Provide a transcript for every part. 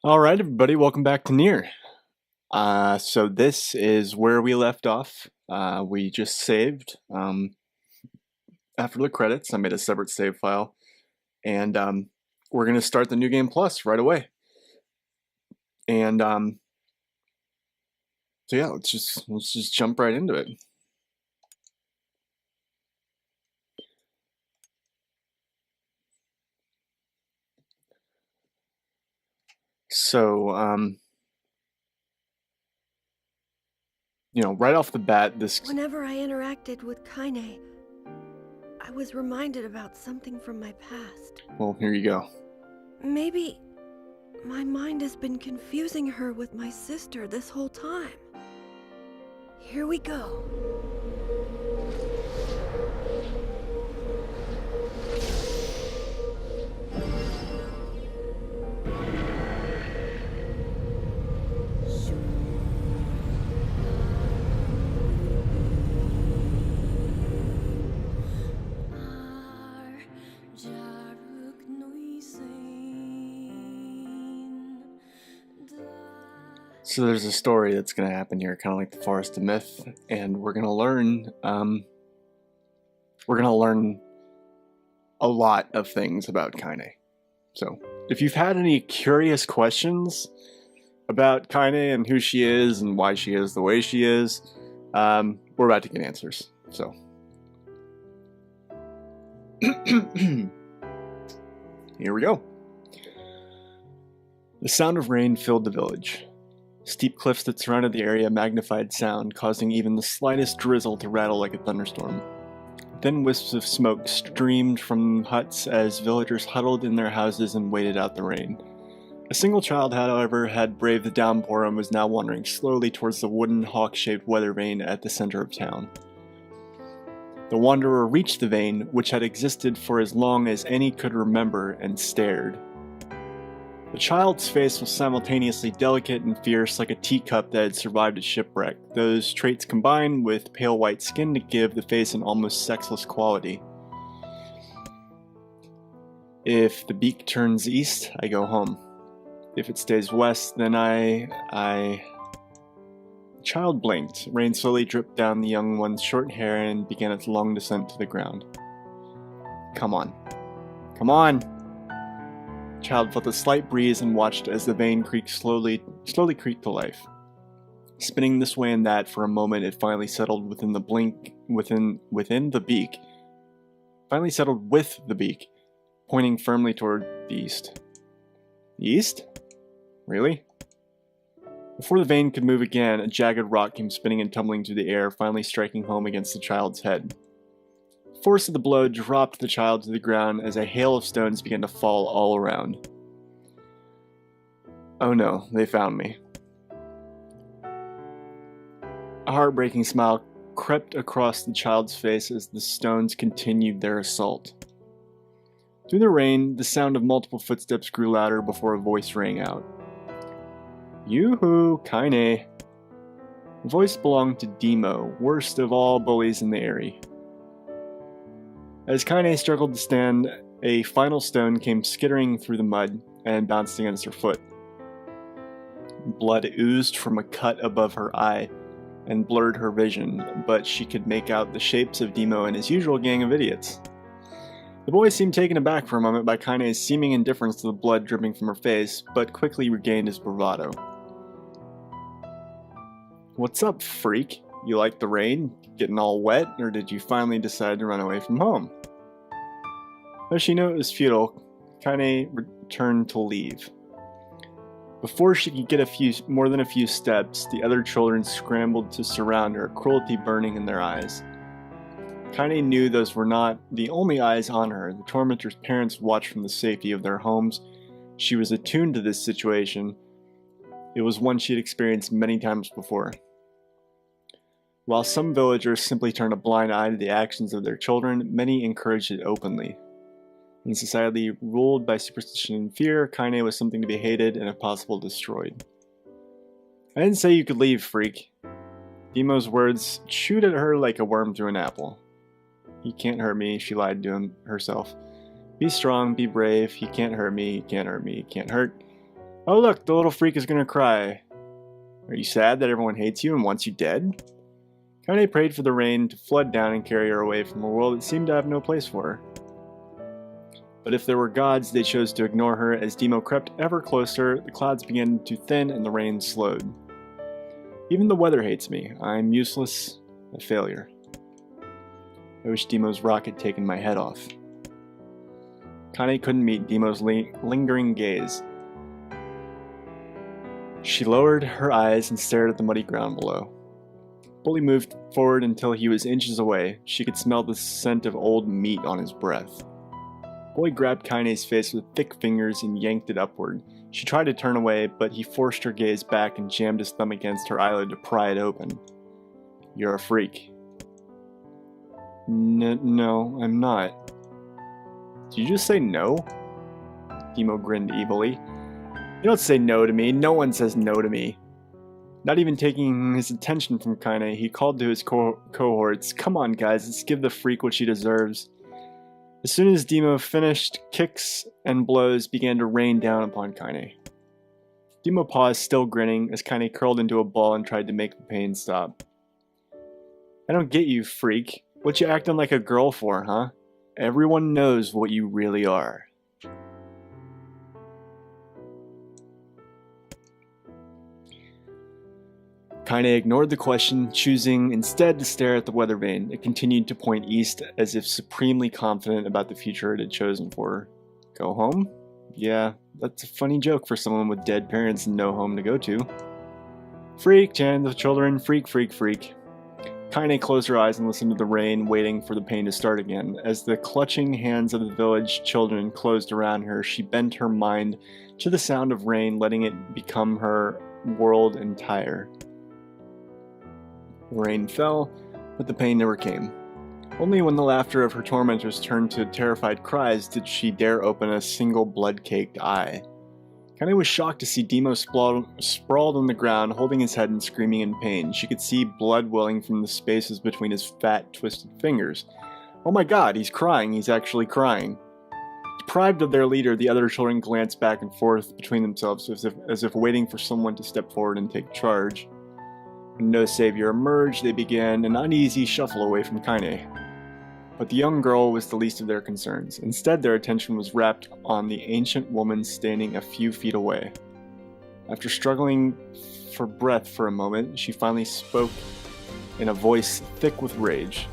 All right, everybody, welcome back to Nier. So this is where we left off. We just saved after the credits. I made a separate save file, and we're gonna start the new game plus right away. And so yeah, let's just jump right into it. So right off the bat, Whenever I interacted with Kaine, I was reminded about something from my past. Well, here you go. Maybe my mind has been confusing her with my sister this whole time. Here we go. So there's a story that's gonna happen here, kind of like the Forest of Myth, and we're gonna learn a lot of things about Kaine. So if you've had any curious questions about Kaine and who she is and why she is the way she is, we're about to get answers. So here we go. The sound of rain filled the village. Steep cliffs that surrounded the area magnified sound, causing even the slightest drizzle to rattle like a thunderstorm. Thin wisps of smoke streamed from huts as villagers huddled in their houses and waited out the rain. A single child, however, had braved the downpour and was now wandering slowly towards the wooden hawk-shaped weather vane at the center of town. The wanderer reached the vane, which had existed for as long as any could remember, and stared. The child's face was simultaneously delicate and fierce, like a teacup that had survived a shipwreck. Those traits combined with pale white skin to give the face an almost sexless quality. If the beak turns east, I go home. If it stays west, then I... The child blinked. Rain slowly dripped down the young one's short hair and began its long descent to the ground. Come on. Come on! The child felt a slight breeze and watched as the vane creaked slowly creaked to life. Spinning this way and that for a moment, it finally settled within the beak. Finally settled with the beak, pointing firmly toward the east. The east? Really? Before the vane could move again, a jagged rock came spinning and tumbling through the air, finally striking home against the child's head. The force of the blow dropped the child to the ground as a hail of stones began to fall all around. Oh no, they found me. A heartbreaking smile crept across the child's face as the stones continued their assault. Through the rain, the sound of multiple footsteps grew louder before a voice rang out. Yoo-hoo, Kaine. The voice belonged to Demo, worst of all bullies in the area. As Kaine struggled to stand, a final stone came skittering through the mud and bounced against her foot. Blood oozed from a cut above her eye and blurred her vision, but she could make out the shapes of Demo and his usual gang of idiots. The boy seemed taken aback for a moment by Kaine's seeming indifference to the blood dripping from her face, but quickly regained his bravado. What's up, freak? You like the rain? Getting all wet? Or did you finally decide to run away from home? Though she knew it was futile, Kaine returned to leave. Before she could get more than a few steps, the other children scrambled to surround her, cruelty burning in their eyes. Kaine knew those were not the only eyes on her. The tormentor's parents watched from the safety of their homes. She was attuned to this situation. It was one she had experienced many times before. While some villagers simply turned a blind eye to the actions of their children, many encouraged it openly. In a society ruled by superstition and fear, Kaine was something to be hated and if possible destroyed. I didn't say you could leave, freak. Demo's words chewed at her like a worm through an apple. He can't hurt me, she lied to herself. Be strong, be brave, he can't hurt me, he can't hurt me, he can't hurt. Oh look, the little freak is gonna cry. Are you sad that everyone hates you and wants you dead? Kaine prayed for the rain to flood down and carry her away from a world that seemed to have no place for her. But if there were gods, they chose to ignore her. As Demo crept ever closer, the clouds began to thin and the rain slowed. Even the weather hates me. I'm useless, a failure. I wish Demo's rock had taken my head off. Kaine couldn't meet Demo's lingering gaze. She lowered her eyes and stared at the muddy ground below. Bully moved forward until he was inches away. She could smell the scent of old meat on his breath. Bully grabbed Kaine's face with thick fingers and yanked it upward. She tried to turn away, but he forced her gaze back and jammed his thumb against her eyelid to pry it open. You're a freak. No, I'm not. Did you just say no? Demo grinned evilly. You don't say no to me. No one says no to me. Not even taking his attention from Kaine, he called to his cohorts, "Come on, guys, let's give the freak what she deserves." As soon as Demo finished, kicks and blows began to rain down upon Kaine. Demo paused, still grinning, as Kaine curled into a ball and tried to make the pain stop. I don't get you, freak. What you acting like a girl for, huh? Everyone knows what you really are. Kaine ignored the question, choosing instead to stare at the weather vane. It continued to point east as if supremely confident about the future it had chosen for her. Go home? Yeah, that's a funny joke for someone with dead parents and no home to go to. Freak, chanted the children. Freak, freak, freak. Kaine closed her eyes and listened to the rain, waiting for the pain to start again. As the clutching hands of the village children closed around her, she bent her mind to the sound of rain, letting it become her world entire. The rain fell, but the pain never came. Only when the laughter of her tormentors turned to terrified cries did she dare open a single blood-caked eye. Kaine was shocked to see Demo sprawled on the ground, holding his head and screaming in pain. She could see blood welling from the spaces between his fat, twisted fingers. Oh my god, he's crying. He's actually crying. Deprived of their leader, the other children glanced back and forth between themselves as if waiting for someone to step forward and take charge. When no savior emerged, they began an uneasy shuffle away from Kaine. But the young girl was the least of their concerns. Instead, their attention was wrapped on the ancient woman standing a few feet away. After struggling for breath for a moment, she finally spoke in a voice thick with rage.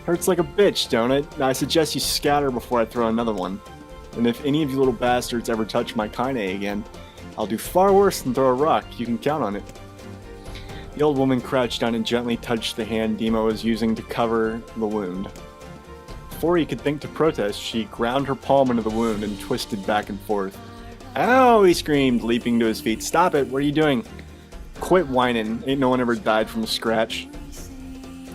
Hurts like a bitch, don't it? Now I suggest you scatter before I throw another one. And if any of you little bastards ever touch my Kaine again, I'll do far worse than throw a rock. You can count on it. The old woman crouched down and gently touched the hand Demo was using to cover the wound. Before he could think to protest, she ground her palm into the wound and twisted back and forth. Ow! He screamed, leaping to his feet. Stop it! What are you doing? Quit whining. Ain't no one ever died from a scratch.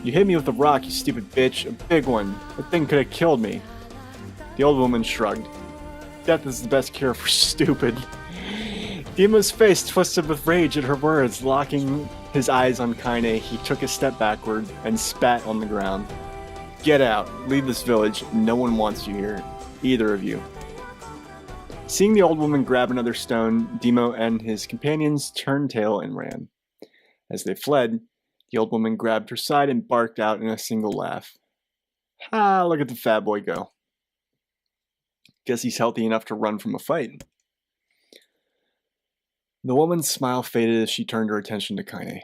You hit me with a rock, you stupid bitch. A big one. That thing could have killed me. The old woman shrugged. Death is the best cure for stupid. Demo's face twisted with rage at her words. Locking his eyes on Kaine, he took a step backward and spat on the ground. Get out. Leave this village. No one wants you here. Either of you. Seeing the old woman grab another stone, Demo and his companions turned tail and ran. As they fled, the old woman grabbed her side and barked out in a single laugh. Ha, look at the fat boy go. Guess he's healthy enough to run from a fight. The woman's smile faded as she turned her attention to Kaine.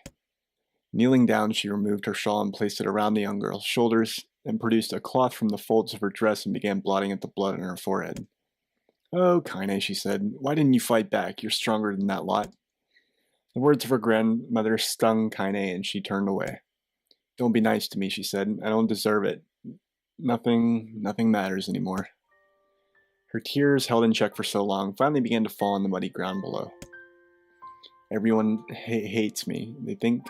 Kneeling down, she removed her shawl and placed it around the young girl's shoulders, and produced a cloth from the folds of her dress and began blotting at the blood on her forehead. Oh, Kaine, she said, why didn't you fight back? You're stronger than that lot. The words of her grandmother stung Kaine, and she turned away. Don't be nice to me, she said. I don't deserve it. Nothing matters anymore. Her tears, held in check for so long, finally began to fall on the muddy ground below. Everyone hates me. They think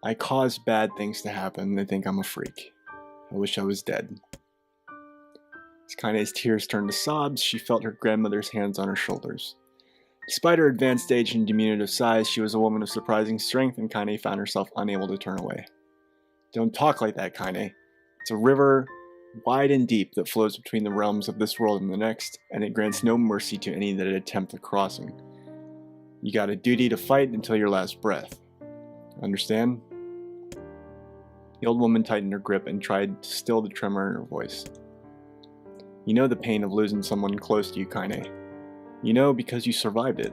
I cause bad things to happen. They think I'm a freak. I wish I was dead. As Kaine's tears turned to sobs, she felt her grandmother's hands on her shoulders. Despite her advanced age and diminutive size, she was a woman of surprising strength, and Kaine found herself unable to turn away. Don't talk like that, Kaine. It's a river, wide and deep, that flows between the realms of this world and the next, and it grants no mercy to any that attempt the crossing. You got a duty to fight until your last breath. Understand? The old woman tightened her grip and tried to still the tremor in her voice. You know the pain of losing someone close to you, Kaine. You know because you survived it.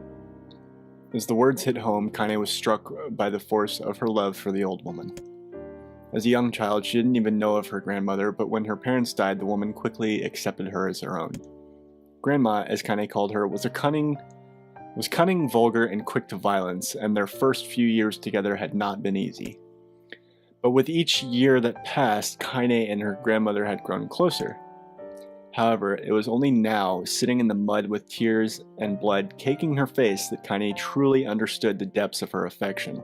As the words hit home, Kaine was struck by the force of her love for the old woman. As a young child, she didn't even know of her grandmother, but when her parents died, the woman quickly accepted her as her own. Grandma, as Kaine called her, was cunning, vulgar, and quick to violence, and their first few years together had not been easy. But with each year that passed, Kaine and her grandmother had grown closer. However, it was only now, sitting in the mud with tears and blood caking her face, that Kaine truly understood the depths of her affection.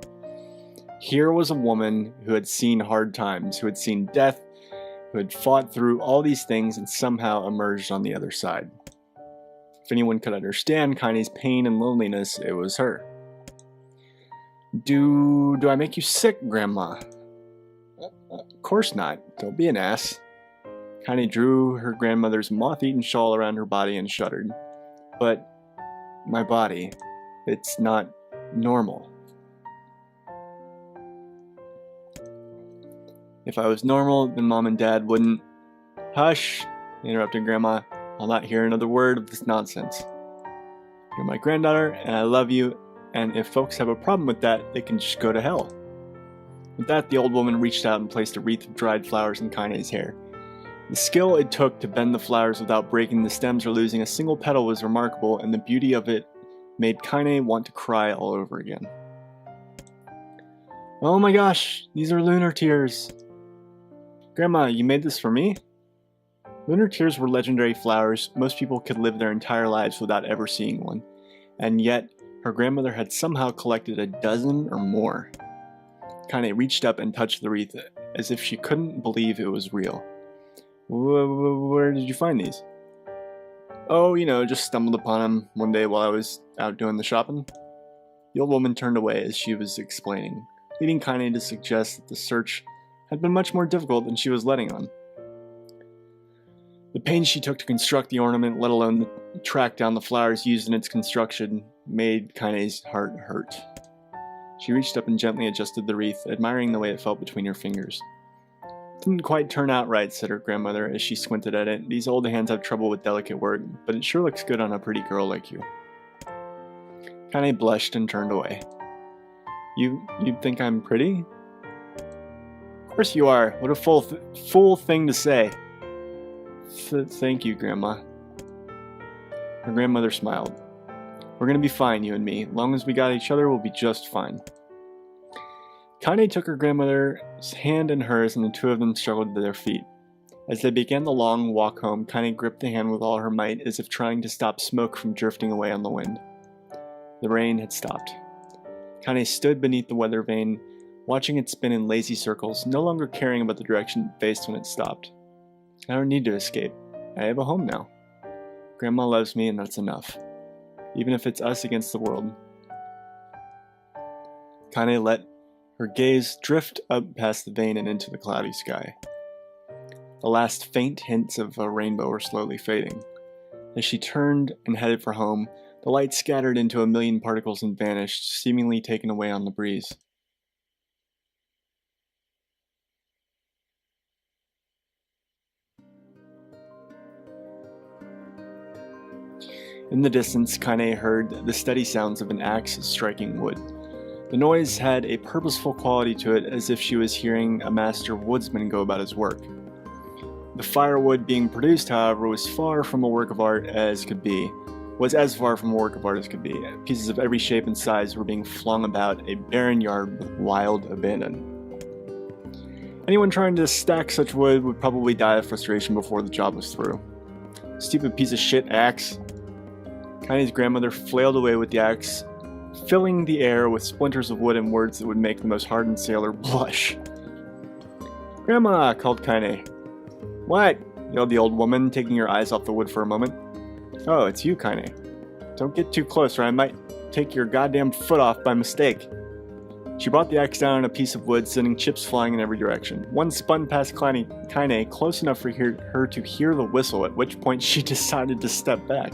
Here was a woman who had seen hard times, who had seen death, who had fought through all these things and somehow emerged on the other side. If anyone could understand Kaine's pain and loneliness, it was her. Do I make you sick, Grandma? Of course not. Don't be an ass. Kaine drew her grandmother's moth-eaten shawl around her body and shuddered. But my body, it's not normal. If I was normal, then Mom and Dad wouldn't... Hush, interrupted Grandma. I'll not hear another word of this nonsense. You're my granddaughter, and I love you, and if folks have a problem with that, they can just go to hell. With that, the old woman reached out and placed a wreath of dried flowers in Kaine's hair. The skill it took to bend the flowers without breaking the stems or losing a single petal was remarkable, and the beauty of it made Kaine want to cry all over again. Oh my gosh, these are lunar tears. Grandma, you made this for me? Lunar tears were legendary flowers. Most people could live their entire lives without ever seeing one, and yet her grandmother had somehow collected a dozen or more. Kaine reached up and touched the wreath as if she couldn't believe it was real. Where did you find these? Oh, just stumbled upon them one day while I was out doing the shopping. The old woman turned away as she was explaining, leading Kaine to suggest that the search had been much more difficult than she was letting on. The pains she took to construct the ornament, let alone track down the flowers used in its construction, made Kaine's heart hurt. She reached up and gently adjusted the wreath, admiring the way it felt between her fingers. Didn't quite turn out right, said her grandmother as she squinted at it. These old hands have trouble with delicate work, but it sure looks good on a pretty girl like you. Kaine blushed and turned away. You think I'm pretty? Of course you are. What a fool thing to say. Thank you, Grandma. Her grandmother smiled. We're gonna be fine, you and me. As long as we got each other, we'll be just fine. Kaine took her grandmother's hand in hers, and the two of them struggled to their feet. As they began the long walk home, Kaine gripped the hand with all her might, as if trying to stop smoke from drifting away on the wind. The rain had stopped. Kaine stood beneath the weather vane, watching it spin in lazy circles, no longer caring about the direction it faced when it stopped. I don't need to escape. I have a home now. Grandma loves me, and that's enough. Even if it's us against the world. Kaine let her gaze drift up past the vane and into the cloudy sky. The last faint hints of a rainbow were slowly fading. As she turned and headed for home, the light scattered into a million particles and vanished, seemingly taken away on the breeze. In the distance, Kaine heard the steady sounds of an axe striking wood. The noise had a purposeful quality to it, as if she was hearing a master woodsman go about his work. The firewood being produced, however, was as far from a work of art as could be. Pieces of every shape and size were being flung about a barren yard with wild abandon. Anyone trying to stack such wood would probably die of frustration before the job was through. Stupid piece of shit axe. Kaine's grandmother flailed away with the axe, filling the air with splinters of wood and words that would make the most hardened sailor blush. Grandma, called Kaine. What? Yelled the old woman, taking her eyes off the wood for a moment. Oh, it's you, Kaine. Don't get too close or I might take your goddamn foot off by mistake. She brought the axe down on a piece of wood, sending chips flying in every direction. One spun past Kaine, close enough for her to hear the whistle, at which point she decided to step back.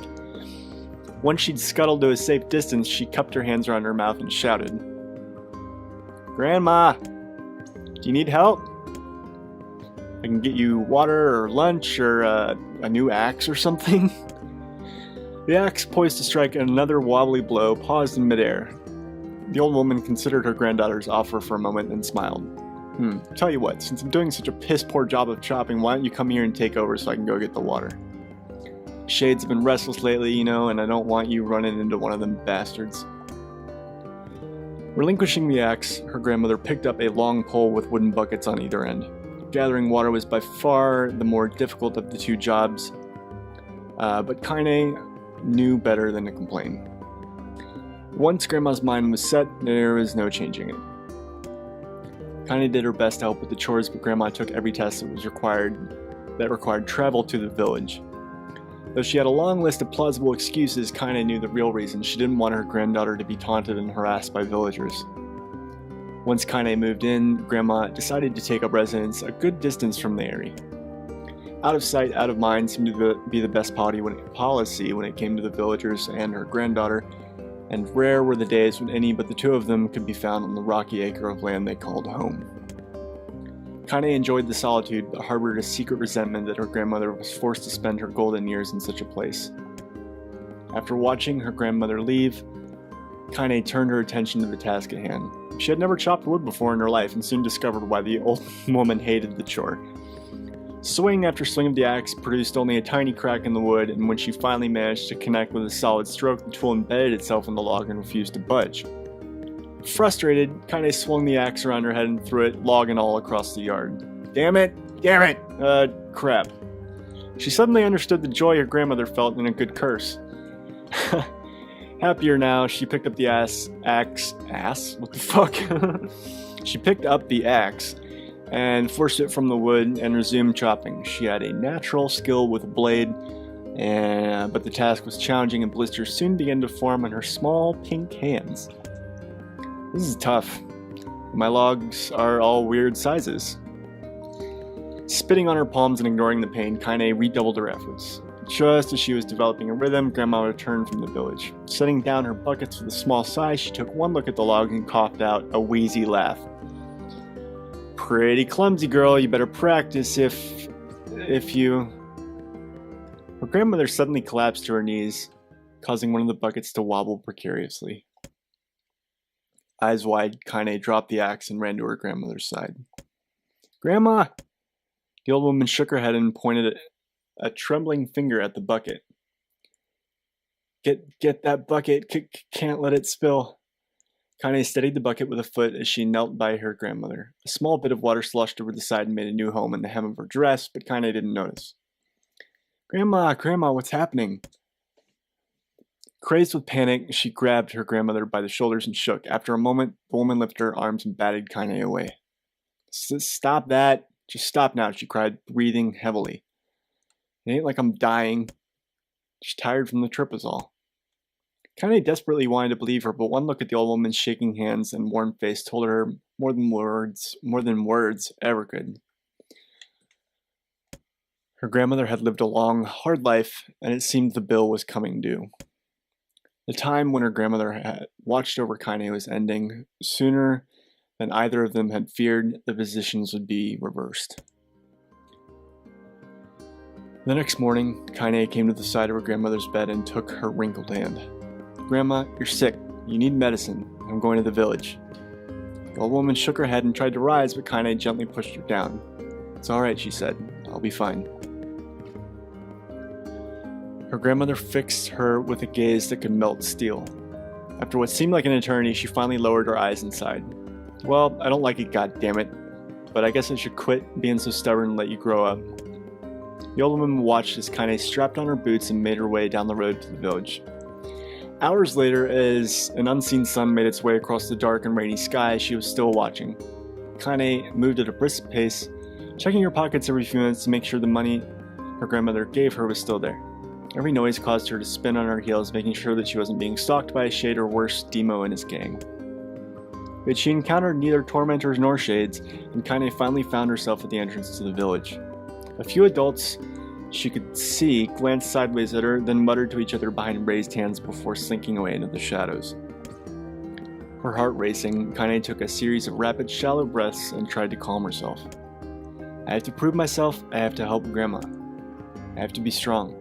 Once she'd scuttled to a safe distance, she cupped her hands around her mouth and shouted, "Grandma, do you need help? I can get you water or lunch or a new axe or something." The axe, poised to strike another wobbly blow, paused in midair. The old woman considered her granddaughter's offer for a moment and smiled. Tell you what, since I'm doing such a piss-poor job of chopping, why don't you come here and take over so I can go get the water? Shades have been restless lately, you know, and I don't want you running into one of them bastards. Relinquishing the axe, her grandmother picked up a long pole with wooden buckets on either end. Gathering water was by far the more difficult of the two jobs, but Kaine knew better than to complain. Once Grandma's mind was set, there was no changing it. Kaine did her best to help with the chores, but Grandma took every task that required travel to the village. Though she had a long list of plausible excuses, Kaine knew the real reason. She didn't want her granddaughter to be taunted and harassed by villagers. Once Kaine moved in, Grandma decided to take up residence a good distance from the area. Out of sight, out of mind seemed to be the best policy when it came to the villagers and her granddaughter, and rare were the days when any but the two of them could be found on the rocky acre of land they called home. Kaine enjoyed the solitude, but harbored a secret resentment that her grandmother was forced to spend her golden years in such a place. After watching her grandmother leave, Kaine turned her attention to the task at hand. She had never chopped wood before in her life and soon discovered why the old woman hated the chore. Swing after swing of the axe produced only a tiny crack in the wood, and when she finally managed to connect with a solid stroke, the tool embedded itself in the log and refused to budge. Frustrated, Kaine swung the axe around her head and threw it, log and all, across the yard. Damn it! Crap. She suddenly understood the joy her grandmother felt in a good curse. Happier now, she picked up the axe? What the fuck? She picked up the axe and forced it from the wood and resumed chopping. She had a natural skill with a blade, but the task was challenging and blisters soon began to form on her small pink hands. This is tough. My logs are all weird sizes. Spitting on her palms and ignoring the pain, Kaine redoubled her efforts. Just as she was developing a rhythm, Grandma returned from the village. Setting down her buckets with a small sigh, she took one look at the log and coughed out a wheezy laugh. Pretty clumsy, girl. You better practice if you... Her grandmother suddenly collapsed to her knees, causing one of the buckets to wobble precariously. Eyes wide, Kaine dropped the axe and ran to her grandmother's side. Grandma! The old woman shook her head and pointed a trembling finger at the bucket. Get that bucket. Can't let it spill. Kaine steadied the bucket with a foot as she knelt by her grandmother. A small bit of water sloshed over the side and made a new home in the hem of her dress, but Kaine didn't notice. Grandma, what's happening? Crazed with panic, she grabbed her grandmother by the shoulders and shook. After a moment, the woman lifted her arms and batted Kaine away. Stop that. Just stop now, she cried, breathing heavily. It ain't like I'm dying. She's tired from the trip is all. Kaine desperately wanted to believe her, but one look at the old woman's shaking hands and worn face told her more than words ever could. Her grandmother had lived a long, hard life, and it seemed the bill was coming due. The time when her grandmother had watched over Kaine was ending. Sooner than either of them had feared, the positions would be reversed. The next morning, Kaine came to the side of her grandmother's bed and took her wrinkled hand. Grandma, you're sick. You need medicine. I'm going to the village. The old woman shook her head and tried to rise, but Kaine gently pushed her down. It's all right, she said. I'll be fine. Her grandmother fixed her with a gaze that could melt steel. After what seemed like an eternity, she finally lowered her eyes and sighed. Well, I don't like it, goddammit, but I guess I should quit being so stubborn and let you grow up. The old woman watched as Kaine strapped on her boots and made her way down the road to the village. Hours later, as an unseen sun made its way across the dark and rainy sky, she was still watching. Kaine moved at a brisk pace, checking her pockets every few minutes to make sure the money her grandmother gave her was still there. Every noise caused her to spin on her heels, making sure that she wasn't being stalked by a shade or worse, Demo and his gang. But she encountered neither tormentors nor shades, and Kaine finally found herself at the entrance to the village. A few adults she could see glanced sideways at her, then muttered to each other behind raised hands before slinking away into the shadows. Her heart racing, Kaine took a series of rapid, shallow breaths and tried to calm herself. I have to prove myself, I have to help Grandma. I have to be strong.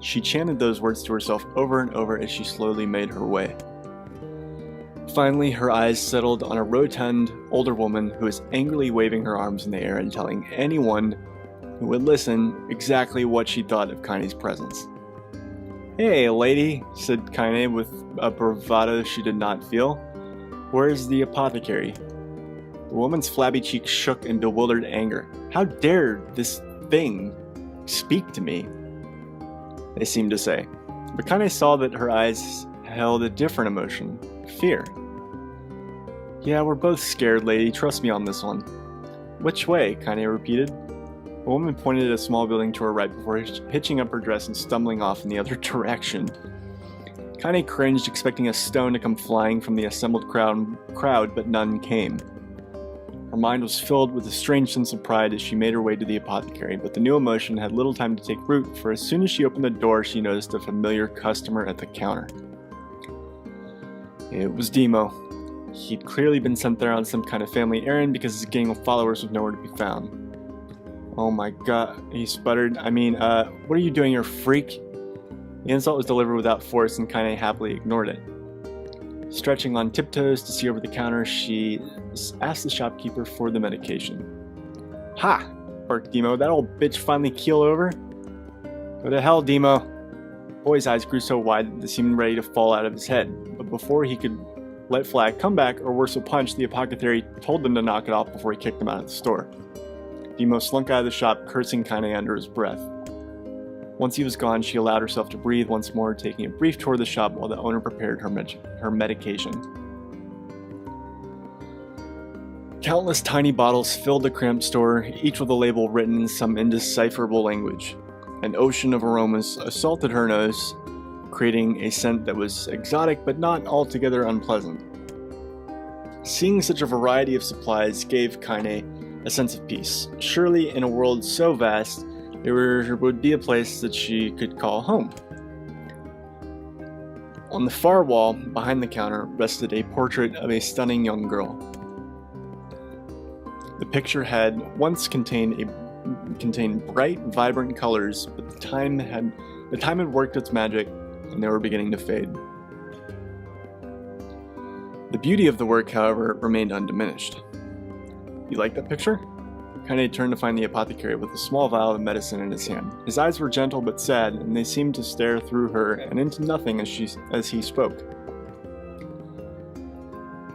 She chanted those words to herself over and over as she slowly made her way. Finally, her eyes settled on a rotund, older woman who was angrily waving her arms in the air and telling anyone who would listen exactly what she thought of Kaine's presence. "Hey, lady," said Kaine with a bravado she did not feel. "Where's the apothecary?" The woman's flabby cheeks shook in bewildered anger. "How dare this thing speak to me?" they seemed to say. But Kaine saw that her eyes held a different emotion, fear. "Yeah, we're both scared, lady. Trust me on this one." "Which way?" Kaine repeated. The woman pointed at a small building to her right before hitching up her dress and stumbling off in the other direction. Kaine cringed, expecting a stone to come flying from the assembled crowd, but none came. Her mind was filled with a strange sense of pride as she made her way to the apothecary, but the new emotion had little time to take root, for as soon as she opened the door, she noticed a familiar customer at the counter. It was Demo. He'd clearly been sent there on some kind of family errand because his gang of followers was nowhere to be found. "Oh my god," he sputtered. What are you doing here, freak?" The insult was delivered without force, and Kaine happily ignored it. Stretching on tiptoes to see over the counter, she asked the shopkeeper for the medication. "Ha!" barked Demo. "That old bitch finally keel over?" "Go to hell, Demo." The boy's eyes grew so wide that they seemed ready to fall out of his head, but before he could let fly a comeback, or worse a punch, the apothecary told them to knock it off before he kicked them out of the store. Demo slunk out of the shop, cursing Kaine under his breath. Once he was gone, she allowed herself to breathe once more, taking a brief tour of the shop while the owner prepared her medication. Countless tiny bottles filled the cramped store, each with a label written in some indecipherable language. An ocean of aromas assaulted her nose, creating a scent that was exotic but not altogether unpleasant. Seeing such a variety of supplies gave Kaine a sense of peace. Surely, in a world so vast, there would be a place that she could call home. On the far wall, behind the counter, rested a portrait of a stunning young girl. The picture had once contained bright, vibrant colors, but the time had worked its magic, and they were beginning to fade. The beauty of the work, however, remained undiminished. "You like that picture?" Kaine turned to find the apothecary with a small vial of medicine in his hand. His eyes were gentle but sad, and they seemed to stare through her and into nothing as he spoke.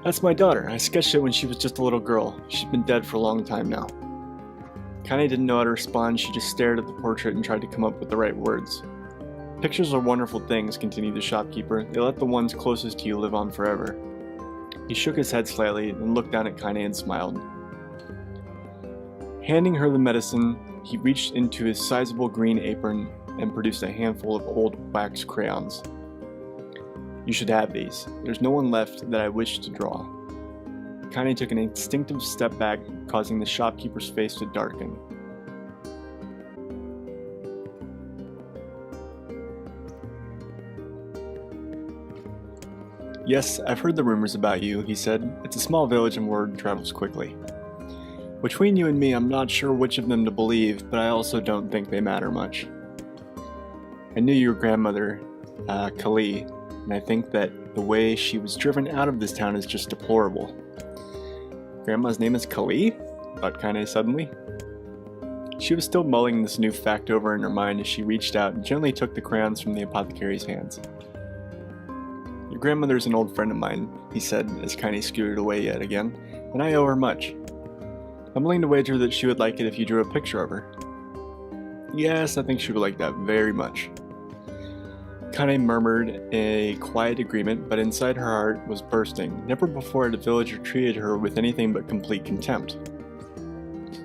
"That's my daughter. I sketched it when she was just a little girl. She's been dead for a long time now." Kaine didn't know how to respond. She just stared at the portrait and tried to come up with the right words. "Pictures are wonderful things," continued the shopkeeper. "They let the ones closest to you live on forever." He shook his head slightly, then looked down at Kaine and smiled. Handing her the medicine, he reached into his sizable green apron and produced a handful of old wax crayons. "You should have these. There's no one left that I wish to draw." Kaine took an instinctive step back, causing the shopkeeper's face to darken. "Yes, I've heard the rumors about you," he said. "It's a small village and word travels quickly. Between you and me, I'm not sure which of them to believe, but I also don't think they matter much. I knew your grandmother, Kali, and I think that the way she was driven out of this town is just deplorable." "Grandma's name is Kali?" thought Kaine suddenly. She was still mulling this new fact over in her mind as she reached out and gently took the crayons from the apothecary's hands. "Your grandmother's an old friend of mine," he said as Kaine scooted away yet again, "and I owe her much. I'm willing to wager that she would like it if you drew a picture of her." "Yes, I think she would like that very much." Kaine murmured a quiet agreement, but inside her heart was bursting. Never before had a villager treated her with anything but complete contempt.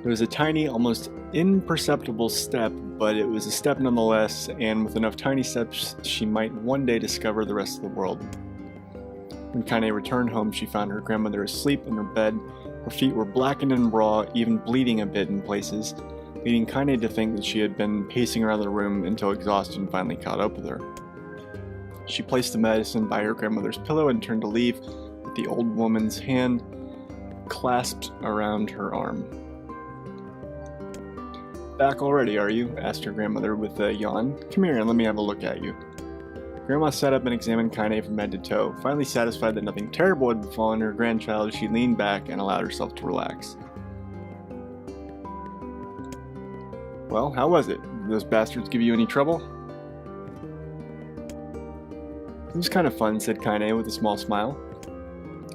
It was a tiny, almost imperceptible step, but it was a step nonetheless, and with enough tiny steps, she might one day discover the rest of the world. When Kaine returned home, she found her grandmother asleep in her bed. Her feet were blackened and raw, even bleeding a bit in places, leading Kaine to think that she had been pacing around the room until exhaustion finally caught up with her. She placed the medicine by her grandmother's pillow and turned to leave, with the old woman's hand clasped around her arm. "Back already, are you?" asked her grandmother with a yawn. "Come here and let me have a look at you." Grandma sat up and examined Kaine from head to toe. Finally satisfied that nothing terrible had befallen her grandchild, she leaned back and allowed herself to relax. "Well, how was it? Did those bastards give you any trouble?" "It was kind of fun," said Kaine with a small smile.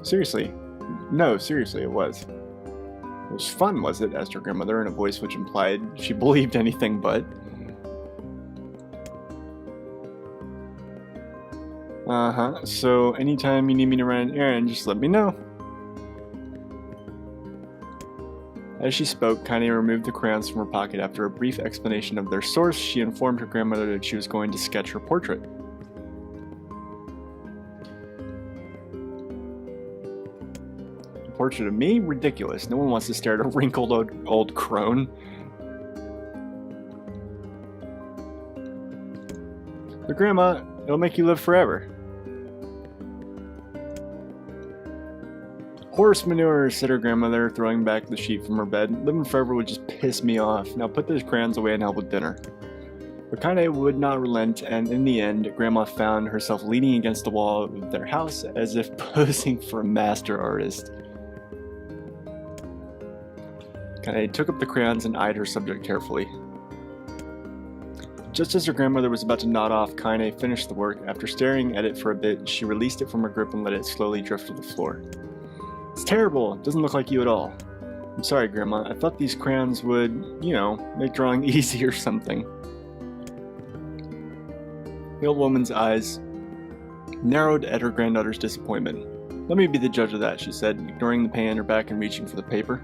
Seriously, it was. "It was fun, was it?" asked her grandmother in a voice which implied she believed anything but. "Uh-huh, so anytime you need me to run an errand, just let me know." As she spoke, Kaine removed the crayons from her pocket. After a brief explanation of their source, she informed her grandmother that she was going to sketch her portrait. "A portrait of me? Ridiculous. No one wants to stare at a wrinkled old crone." "But Grandma, it'll make you live forever." "Horse manure," said her grandmother, throwing back the sheet from her bed. "Living forever would just piss me off. Now put those crayons away and help with dinner." But Kaine would not relent, and in the end, Grandma found herself leaning against the wall of their house as if posing for a master artist. Kaine took up the crayons and eyed her subject carefully. Just as her grandmother was about to nod off, Kaine finished the work. After staring at it for a bit, she released it from her grip and let it slowly drift to the floor. "It's terrible. It doesn't look like you at all." "I'm sorry, Grandma. I thought these crayons would, make drawing easy or something." The old woman's eyes narrowed at her granddaughter's disappointment. "Let me be the judge of that," she said, ignoring the pain in her back and reaching for the paper.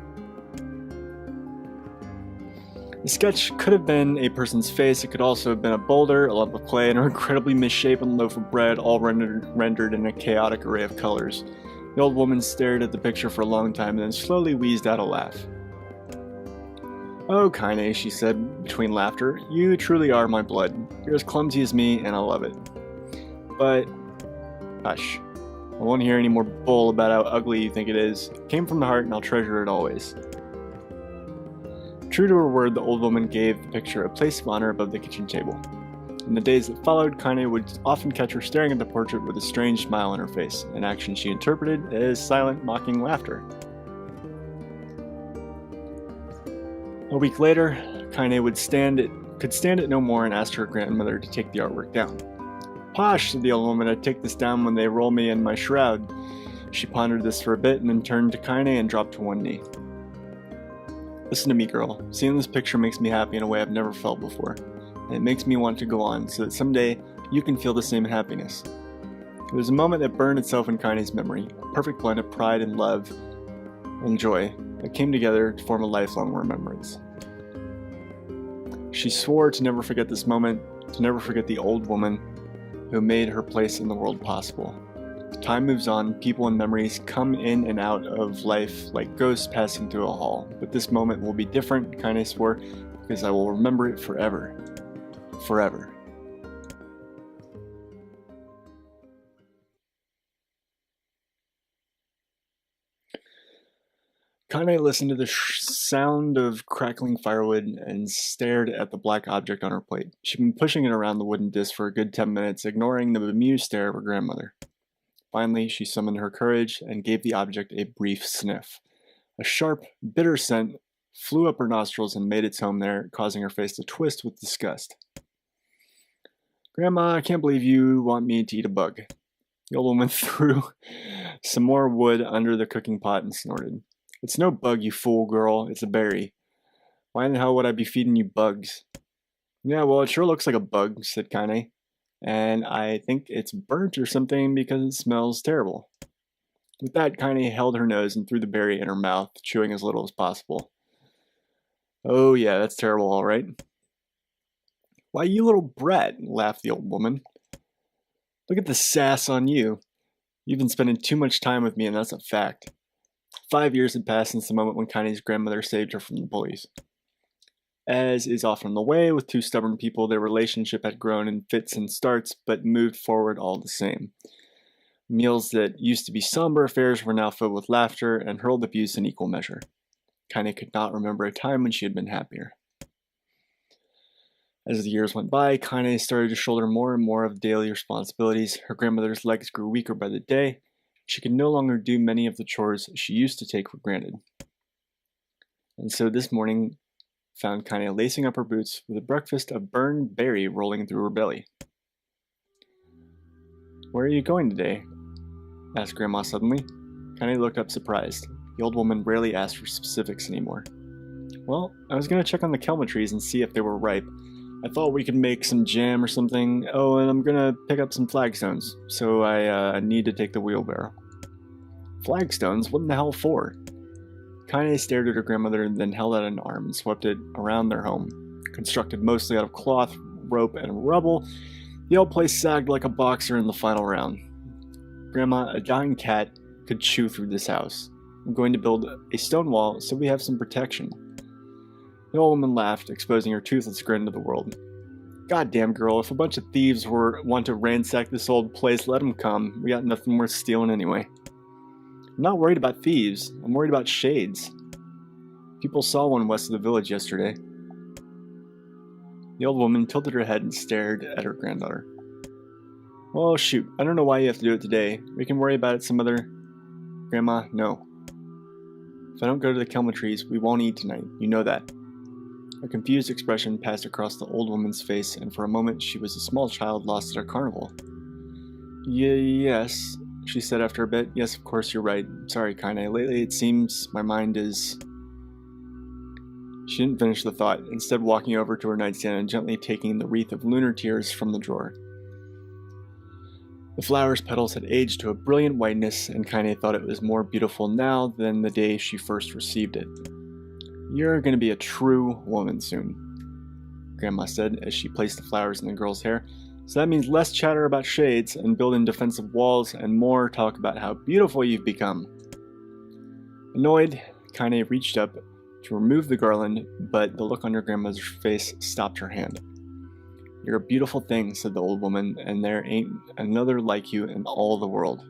The sketch could have been a person's face. It could also have been a boulder, a lump of clay, and an incredibly misshapen loaf of bread, all rendered in a chaotic array of colors. The old woman stared at the picture for a long time and then slowly wheezed out a laugh. "Oh, Kaine," she said between laughter, "you truly are my blood. You're as clumsy as me, and I love it. But, hush. I won't hear any more bull about how ugly you think it is. It came from the heart, and I'll treasure it always." True to her word, the old woman gave the picture a place of honor above the kitchen table. In the days that followed, Kaine would often catch her staring at the portrait with a strange smile on her face, an action she interpreted as silent, mocking laughter. A week later, Kaine could stand it no more and asked her grandmother to take the artwork down. "Posh," said the old woman, "I'd take this down when they roll me in my shroud." She pondered this for a bit and then turned to Kaine and dropped to one knee. "Listen to me, girl. Seeing this picture makes me happy in a way I've never felt before. And it makes me want to go on, so that someday you can feel the same happiness." It was a moment that burned itself in Kaine's memory, a perfect blend of pride and love and joy that came together to form a lifelong remembrance. She swore to never forget this moment, to never forget the old woman who made her place in the world possible. Time moves on, people and memories come in and out of life like ghosts passing through a hall. But this moment will be different, Kaine swore, because I will remember it forever. Forever. Kaine listened to the sound of crackling firewood and stared at the black object on her plate. She'd been pushing it around the wooden disc for a good 10 minutes, ignoring the bemused stare of her grandmother. Finally, she summoned her courage and gave the object a brief sniff. A sharp, bitter scent flew up her nostrils and made its home there, causing her face to twist with disgust. "Grandma, I can't believe you want me to eat a bug." The old woman threw some more wood under the cooking pot and snorted. "It's no bug, you fool girl. It's a berry. Why in the hell would I be feeding you bugs?" "Yeah, well, it sure looks like a bug," said Kaine. "And I think it's burnt or something because it smells terrible." With that, Kaine held her nose and threw the berry in her mouth, chewing as little as possible. "Oh yeah, that's terrible, all right." "Why, you little brat," laughed the old woman. "Look at the sass on you. You've been spending too much time with me, and that's a fact." 5 years had passed since the moment when Kaine's grandmother saved her from the bullies. As is often the way with two stubborn people, their relationship had grown in fits and starts, but moved forward all the same. Meals that used to be somber affairs were now filled with laughter and hurled abuse in equal measure. Kaine could not remember a time when she had been happier. As the years went by, Kaine started to shoulder more and more of daily responsibilities. Her grandmother's legs grew weaker by the day. She could no longer do many of the chores she used to take for granted. And so this morning found Kaine lacing up her boots with a breakfast of burned berry rolling through her belly. "Where are you going today?" asked Grandma suddenly. Kaine looked up surprised. The old woman rarely asked for specifics anymore. "Well, I was going to check on the kelma trees and see if they were ripe. I thought we could make some jam or something. Oh, and I'm going to pick up some flagstones, so I need to take the wheelbarrow." "Flagstones? What in the hell for?" Kaine stared at her grandmother and then held out an arm and swept it around their home. Constructed mostly out of cloth, rope, and rubble, the old place sagged like a boxer in the final round. "Grandma, a dying cat could chew through this house. I'm going to build a stone wall so we have some protection." The old woman laughed, exposing her toothless grin to the world. "Goddamn girl, if a bunch of thieves want to ransack this old place, let them come. We got nothing worth stealing anyway." "I'm not worried about thieves. I'm worried about shades. People saw one west of the village yesterday." The old woman tilted her head and stared at her granddaughter. "Well, shoot, I don't know why you have to do it today. We can worry about it some other..." "Grandma, no. If I don't go to the kelma trees, we won't eat tonight. You know that." A confused expression passed across the old woman's face, and for a moment she was a small child lost at a carnival. Yes, she said after a bit. "Yes, of course, you're right. Sorry, Kaine. Lately it seems my mind is..." She didn't finish the thought, instead walking over to her nightstand and gently taking the wreath of lunar tears from the drawer. The flower's petals had aged to a brilliant whiteness, and Kaine thought it was more beautiful now than the day she first received it. "You're going to be a true woman soon," Grandma said as she placed the flowers in the girl's hair. "So that means less chatter about shades and building defensive walls and more talk about how beautiful you've become." Annoyed, Kaine reached up to remove the garland, but the look on her grandmother's face stopped her hand. "You're a beautiful thing," said the old woman, "and there ain't another like you in all the world.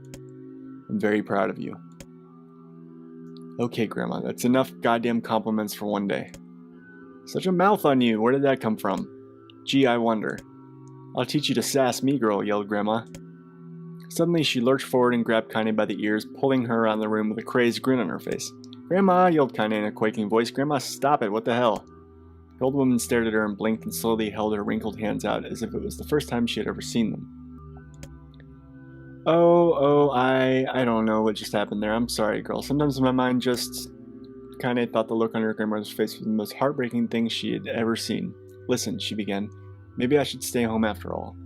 I'm very proud of you." "Okay, Grandma, that's enough goddamn compliments for one day." "Such a mouth on you. Where did that come from?" "Gee, I wonder." "I'll teach you to sass me, girl," yelled Grandma. Suddenly, she lurched forward and grabbed Kaine by the ears, pulling her around the room with a crazed grin on her face. "Grandma," yelled Kaine in a quaking voice. "Grandma, stop it. What the hell?" The old woman stared at her and blinked and slowly held her wrinkled hands out as if it was the first time she had ever seen them. I don't know what just happened there. I'm sorry, girl. Sometimes my mind just..." Kaine thought the look on her grandmother's face was the most heartbreaking thing she had ever seen. "Listen," she began. "Maybe I should stay home after all."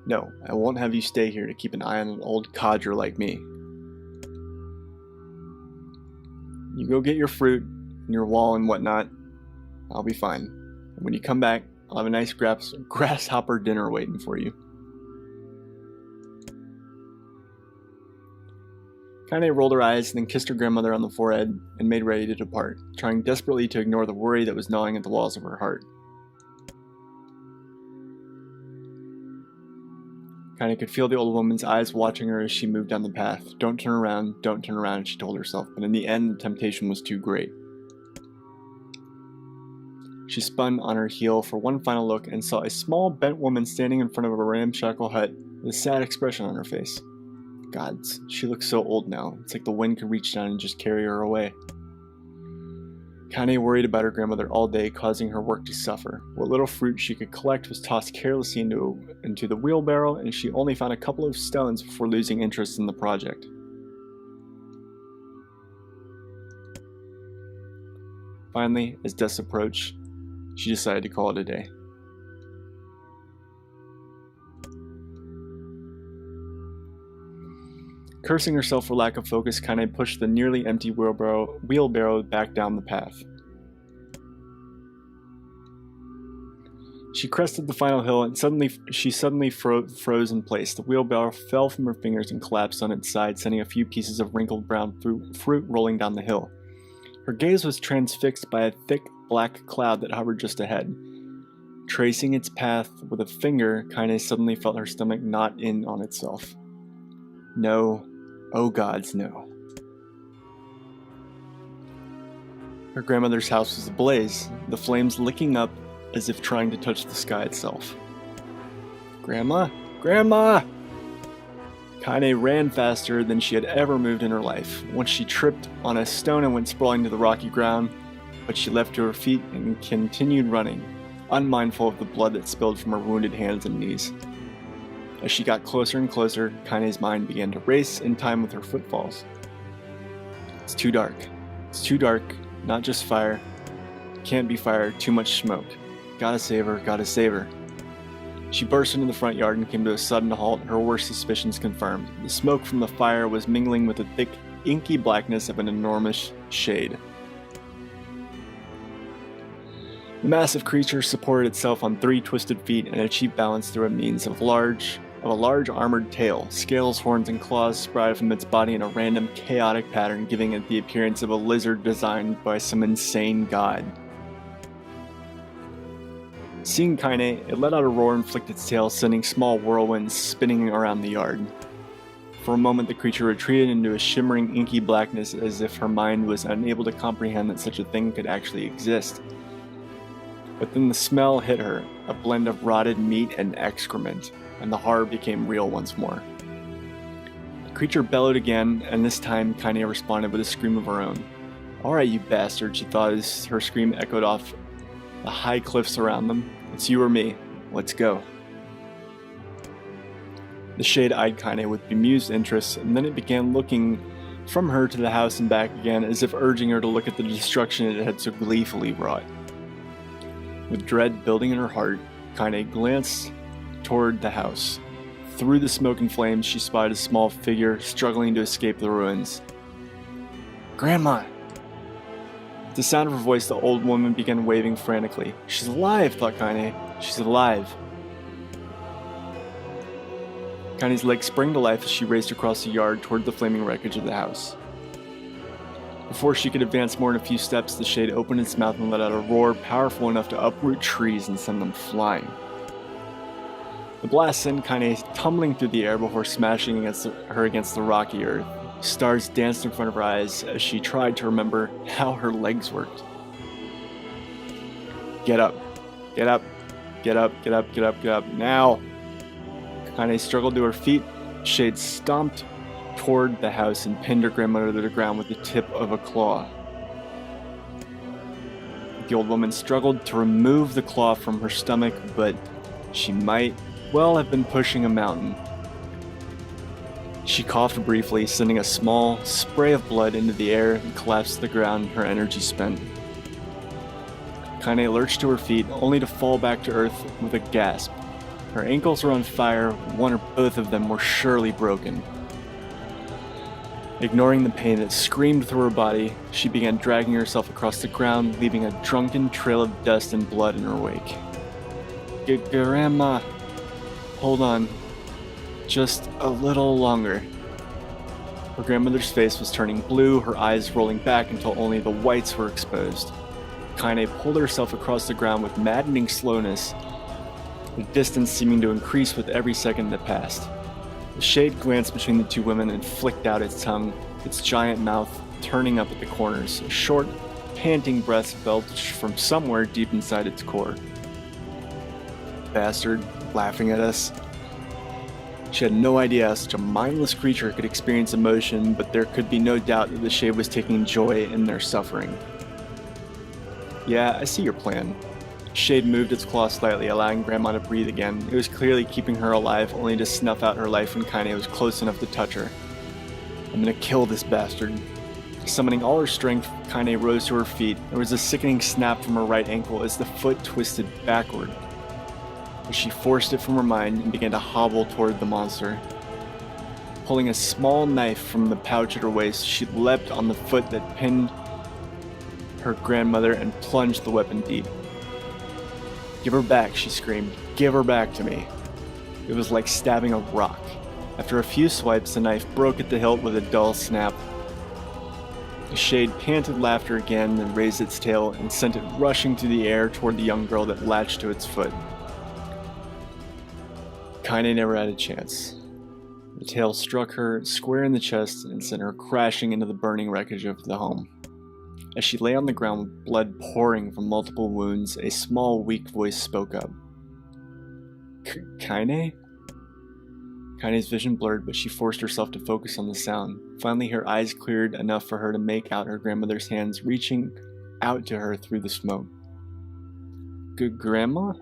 "No, I won't have you stay here to keep an eye on an old codger like me. You go get your fruit and your wall and whatnot. I'll be fine. And when you come back, I'll have a nice grasshopper dinner waiting for you." Kaine rolled her eyes, then kissed her grandmother on the forehead and made ready to depart, trying desperately to ignore the worry that was gnawing at the walls of her heart. Kaine could feel the old woman's eyes watching her as she moved down the path. Don't turn around, she told herself, but in the end the temptation was too great. She spun on her heel for one final look and saw a small, bent woman standing in front of a ramshackle hut with a sad expression on her face. God, she looks so old now. It's like the wind could reach down and just carry her away. Kaine worried about her grandmother all day, causing her work to suffer. What little fruit she could collect was tossed carelessly into the wheelbarrow, and she only found a couple of stones before losing interest in the project. Finally, as dusk approached, she decided to call it a day. Cursing herself for lack of focus, Kaine pushed the nearly empty wheelbarrow back down the path. She crested the final hill and she suddenly froze in place. The wheelbarrow fell from her fingers and collapsed on its side, sending a few pieces of wrinkled brown fruit rolling down the hill. Her gaze was transfixed by a thick, black cloud that hovered just ahead. Tracing its path with a finger, Kaine suddenly felt her stomach knot in on itself. No, oh gods, no. Her grandmother's house was ablaze, the flames licking up as if trying to touch the sky itself. Grandma? Grandma! Kaine ran faster than she had ever moved in her life. Once she tripped on a stone and went sprawling to the rocky ground, but she leapt to her feet and continued running, unmindful of the blood that spilled from her wounded hands and knees. As she got closer and closer, Kaine's mind began to race in time with her footfalls. It's too dark. It's too dark. Not just fire. Can't be fire. Too much smoke. Gotta save her. Gotta save her. She burst into the front yard and came to a sudden halt, her worst suspicions confirmed. The smoke from the fire was mingling with the thick, inky blackness of an enormous shade. The massive creature supported itself on 3 twisted feet and achieved balance through a means of a large armored tail. Scales, horns, and claws sprouted from its body in a random, chaotic pattern, giving it the appearance of a lizard designed by some insane god. Seeing Kaine, it let out a roar and flicked its tail, sending small whirlwinds spinning around the yard. For a moment, the creature retreated into a shimmering, inky blackness as if her mind was unable to comprehend that such a thing could actually exist. But then the smell hit her, a blend of rotted meat and excrement, and the horror became real once more. The creature bellowed again, and this time Kaine responded with a scream of her own. "Alright, you bastard," she thought as her scream echoed off the high cliffs around them. "It's you or me. Let's go." The shade eyed Kaine with bemused interest, and then it began looking from her to the house and back again, as if urging her to look at the destruction it had so gleefully wrought. With dread building in her heart, Kaine glanced toward the house. Through the smoke and flames, she spied a small figure struggling to escape the ruins. "Grandma!" At the sound of her voice, the old woman began waving frantically. "She's alive," thought Kaine. "She's alive." Kaine's legs sprang to life as she raced across the yard toward the flaming wreckage of the house. Before she could advance more than a few steps, the shade opened its mouth and let out a roar powerful enough to uproot trees and send them flying. The blast sent Kaine tumbling through the air before smashing against the rocky earth. Stars danced in front of her eyes as she tried to remember how her legs worked. "Get up. Get up. Get up. Get up. Get up. Get up. Now!" Kaine struggled to her feet. Shade stomped toward the house and pinned her grandmother to the ground with the tip of a claw. The old woman struggled to remove the claw from her stomach, but she might well have been pushing a mountain. She coughed briefly, sending a small spray of blood into the air and collapsed to the ground, her energy spent. Kaine lurched to her feet, only to fall back to earth with a gasp. Her ankles were on fire, one or both of them were surely broken. Ignoring the pain that screamed through her body, she began dragging herself across the ground, leaving a drunken trail of dust and blood in her wake. "Grandma, hold on. Just a little longer." Her grandmother's face was turning blue, her eyes rolling back until only the whites were exposed. Kaine pulled herself across the ground with maddening slowness, the distance seeming to increase with every second that passed. The shade glanced between the two women and flicked out its tongue, its giant mouth turning up at the corners. A short, panting breath belched from somewhere deep inside its core. "Bastard," laughing at us. She had no idea how such a mindless creature could experience emotion, but there could be no doubt that the shade was taking joy in their suffering. "Yeah, I see your plan." Shade moved its claw slightly, allowing Grandma to breathe again. It was clearly keeping her alive, only to snuff out her life when Kaine was close enough to touch her. "I'm gonna kill this bastard." Summoning all her strength, Kaine rose to her feet. There was a sickening snap from her right ankle as the foot twisted backward. But she forced it from her mind and began to hobble toward the monster. Pulling a small knife from the pouch at her waist, she leapt on the foot that pinned her grandmother and plunged the weapon deep. "Give her back," she screamed. "Give her back to me." It was like stabbing a rock. After a few swipes, the knife broke at the hilt with a dull snap. The shade panted laughter again, then raised its tail and sent it rushing through the air toward the young girl that latched to its foot. Kaine never had a chance. The tail struck her square in the chest and sent her crashing into the burning wreckage of the home. As she lay on the ground with blood pouring from multiple wounds, a small, weak voice spoke up. Kaine? Kaine's vision blurred, but she forced herself to focus on the sound. Finally, her eyes cleared enough for her to make out her grandmother's hands reaching out to her through the smoke. Good grandma?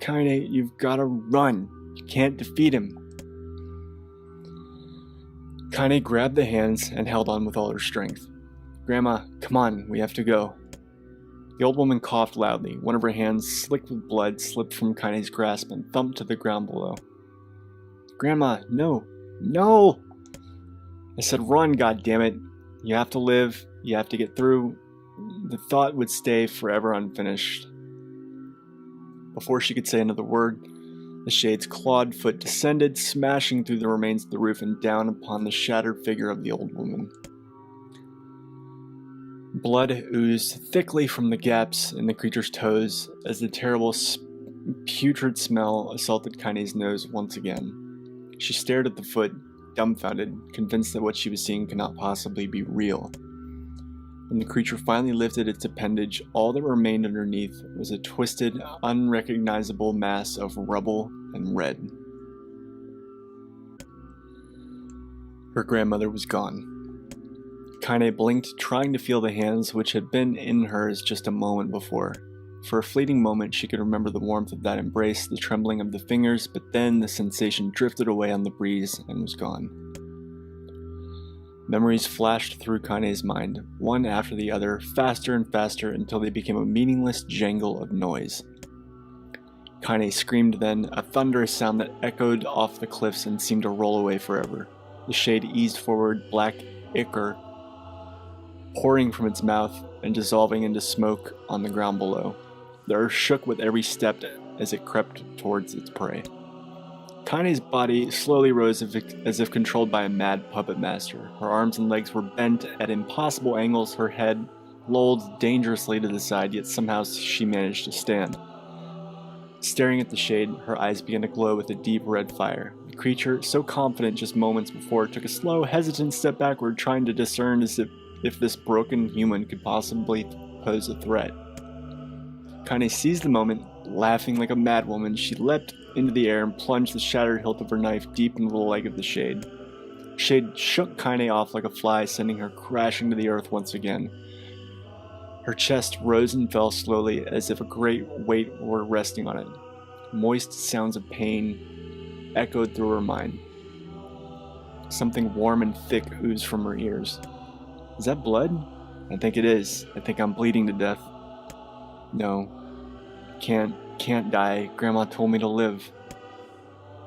Kaine, you've got to run. You can't defeat him. Kaine grabbed the hands and held on with all her strength. Grandma, come on, we have to go. The old woman coughed loudly. One of her hands, slick with blood, slipped from Kaine's grasp and thumped to the ground below. Grandma, no, no! I said run, goddammit. You have to live, you have to get through. The thought would stay forever unfinished. Before she could say another word, the shade's clawed foot descended, smashing through the remains of the roof and down upon the shattered figure of the old woman. Blood oozed thickly from the gaps in the creature's toes as the terrible putrid smell assaulted Kaine's nose once again. She stared at the foot, dumbfounded, convinced that what she was seeing could not possibly be real. When the creature finally lifted its appendage, all that remained underneath was a twisted, unrecognizable mass of rubble and red. Her grandmother was gone. Kaine blinked, trying to feel the hands which had been in hers just a moment before. For a fleeting moment, she could remember the warmth of that embrace, the trembling of the fingers, but then the sensation drifted away on the breeze and was gone. Memories flashed through Kaine's mind, one after the other, faster and faster, until they became a meaningless jangle of noise. Kaine screamed then, a thunderous sound that echoed off the cliffs and seemed to roll away forever. The shade eased forward, black ichor pouring from its mouth and dissolving into smoke on the ground below. The earth shook with every step as it crept towards its prey. Kaine's body slowly rose as if controlled by a mad puppet master. Her arms and legs were bent at impossible angles, her head lolled dangerously to the side, yet somehow she managed to stand. Staring at the shade, her eyes began to glow with a deep red fire. The creature, so confident just moments before, took a slow, hesitant step backward, trying to discern as if this broken human could possibly pose a threat. Kaine seized the moment. Laughing like a madwoman, she leapt into the air and plunged the shattered hilt of her knife deep into the leg of the shade. Shade shook Kaine off like a fly, sending her crashing to the earth once again. Her chest rose and fell slowly as if a great weight were resting on it. Moist sounds of pain echoed through her mind. Something warm and thick oozed from her ears. Is that blood? I think it is. I think I'm bleeding to death. No. Can't die. Grandma told me to live.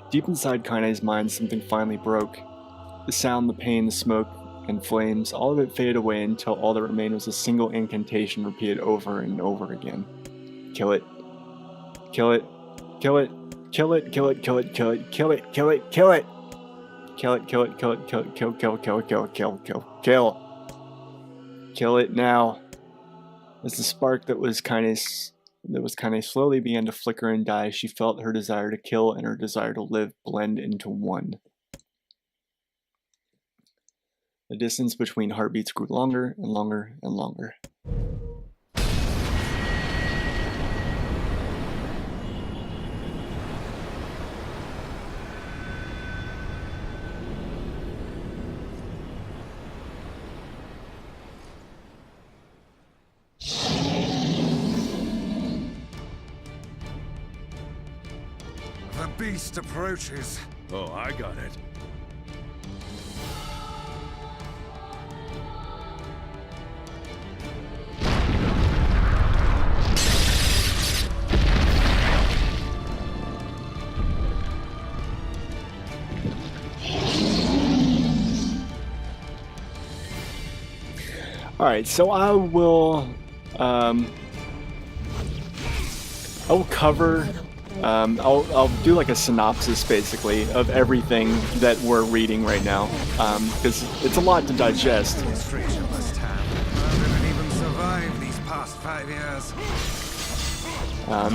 Deep inside Kaine's mind, something finally broke. The sound, the pain, the smoke, and flames, all of it faded away until all that remained was a single incantation repeated over and over again. Kill it. Kill it. Kill it. Kill it. Kill it. Kill it. Kill it. Kill it. Kill it. Kill it. Kill it. Kill it. Kill it. Kill it. Kill. Kill. Kill. Kill. Kill. Kill. Kill. Kill it now. As the spark that was Kaine slowly began to flicker and die, she felt her desire to kill and her desire to live blend into one. The distance between heartbeats grew longer and longer and longer. The beast approaches. Oh, I got it. Alright, so I will cover I'll do like a synopsis basically of everything that we're reading right now, because it's a lot to digest. This creature must have. How did it even survive these past 5 years?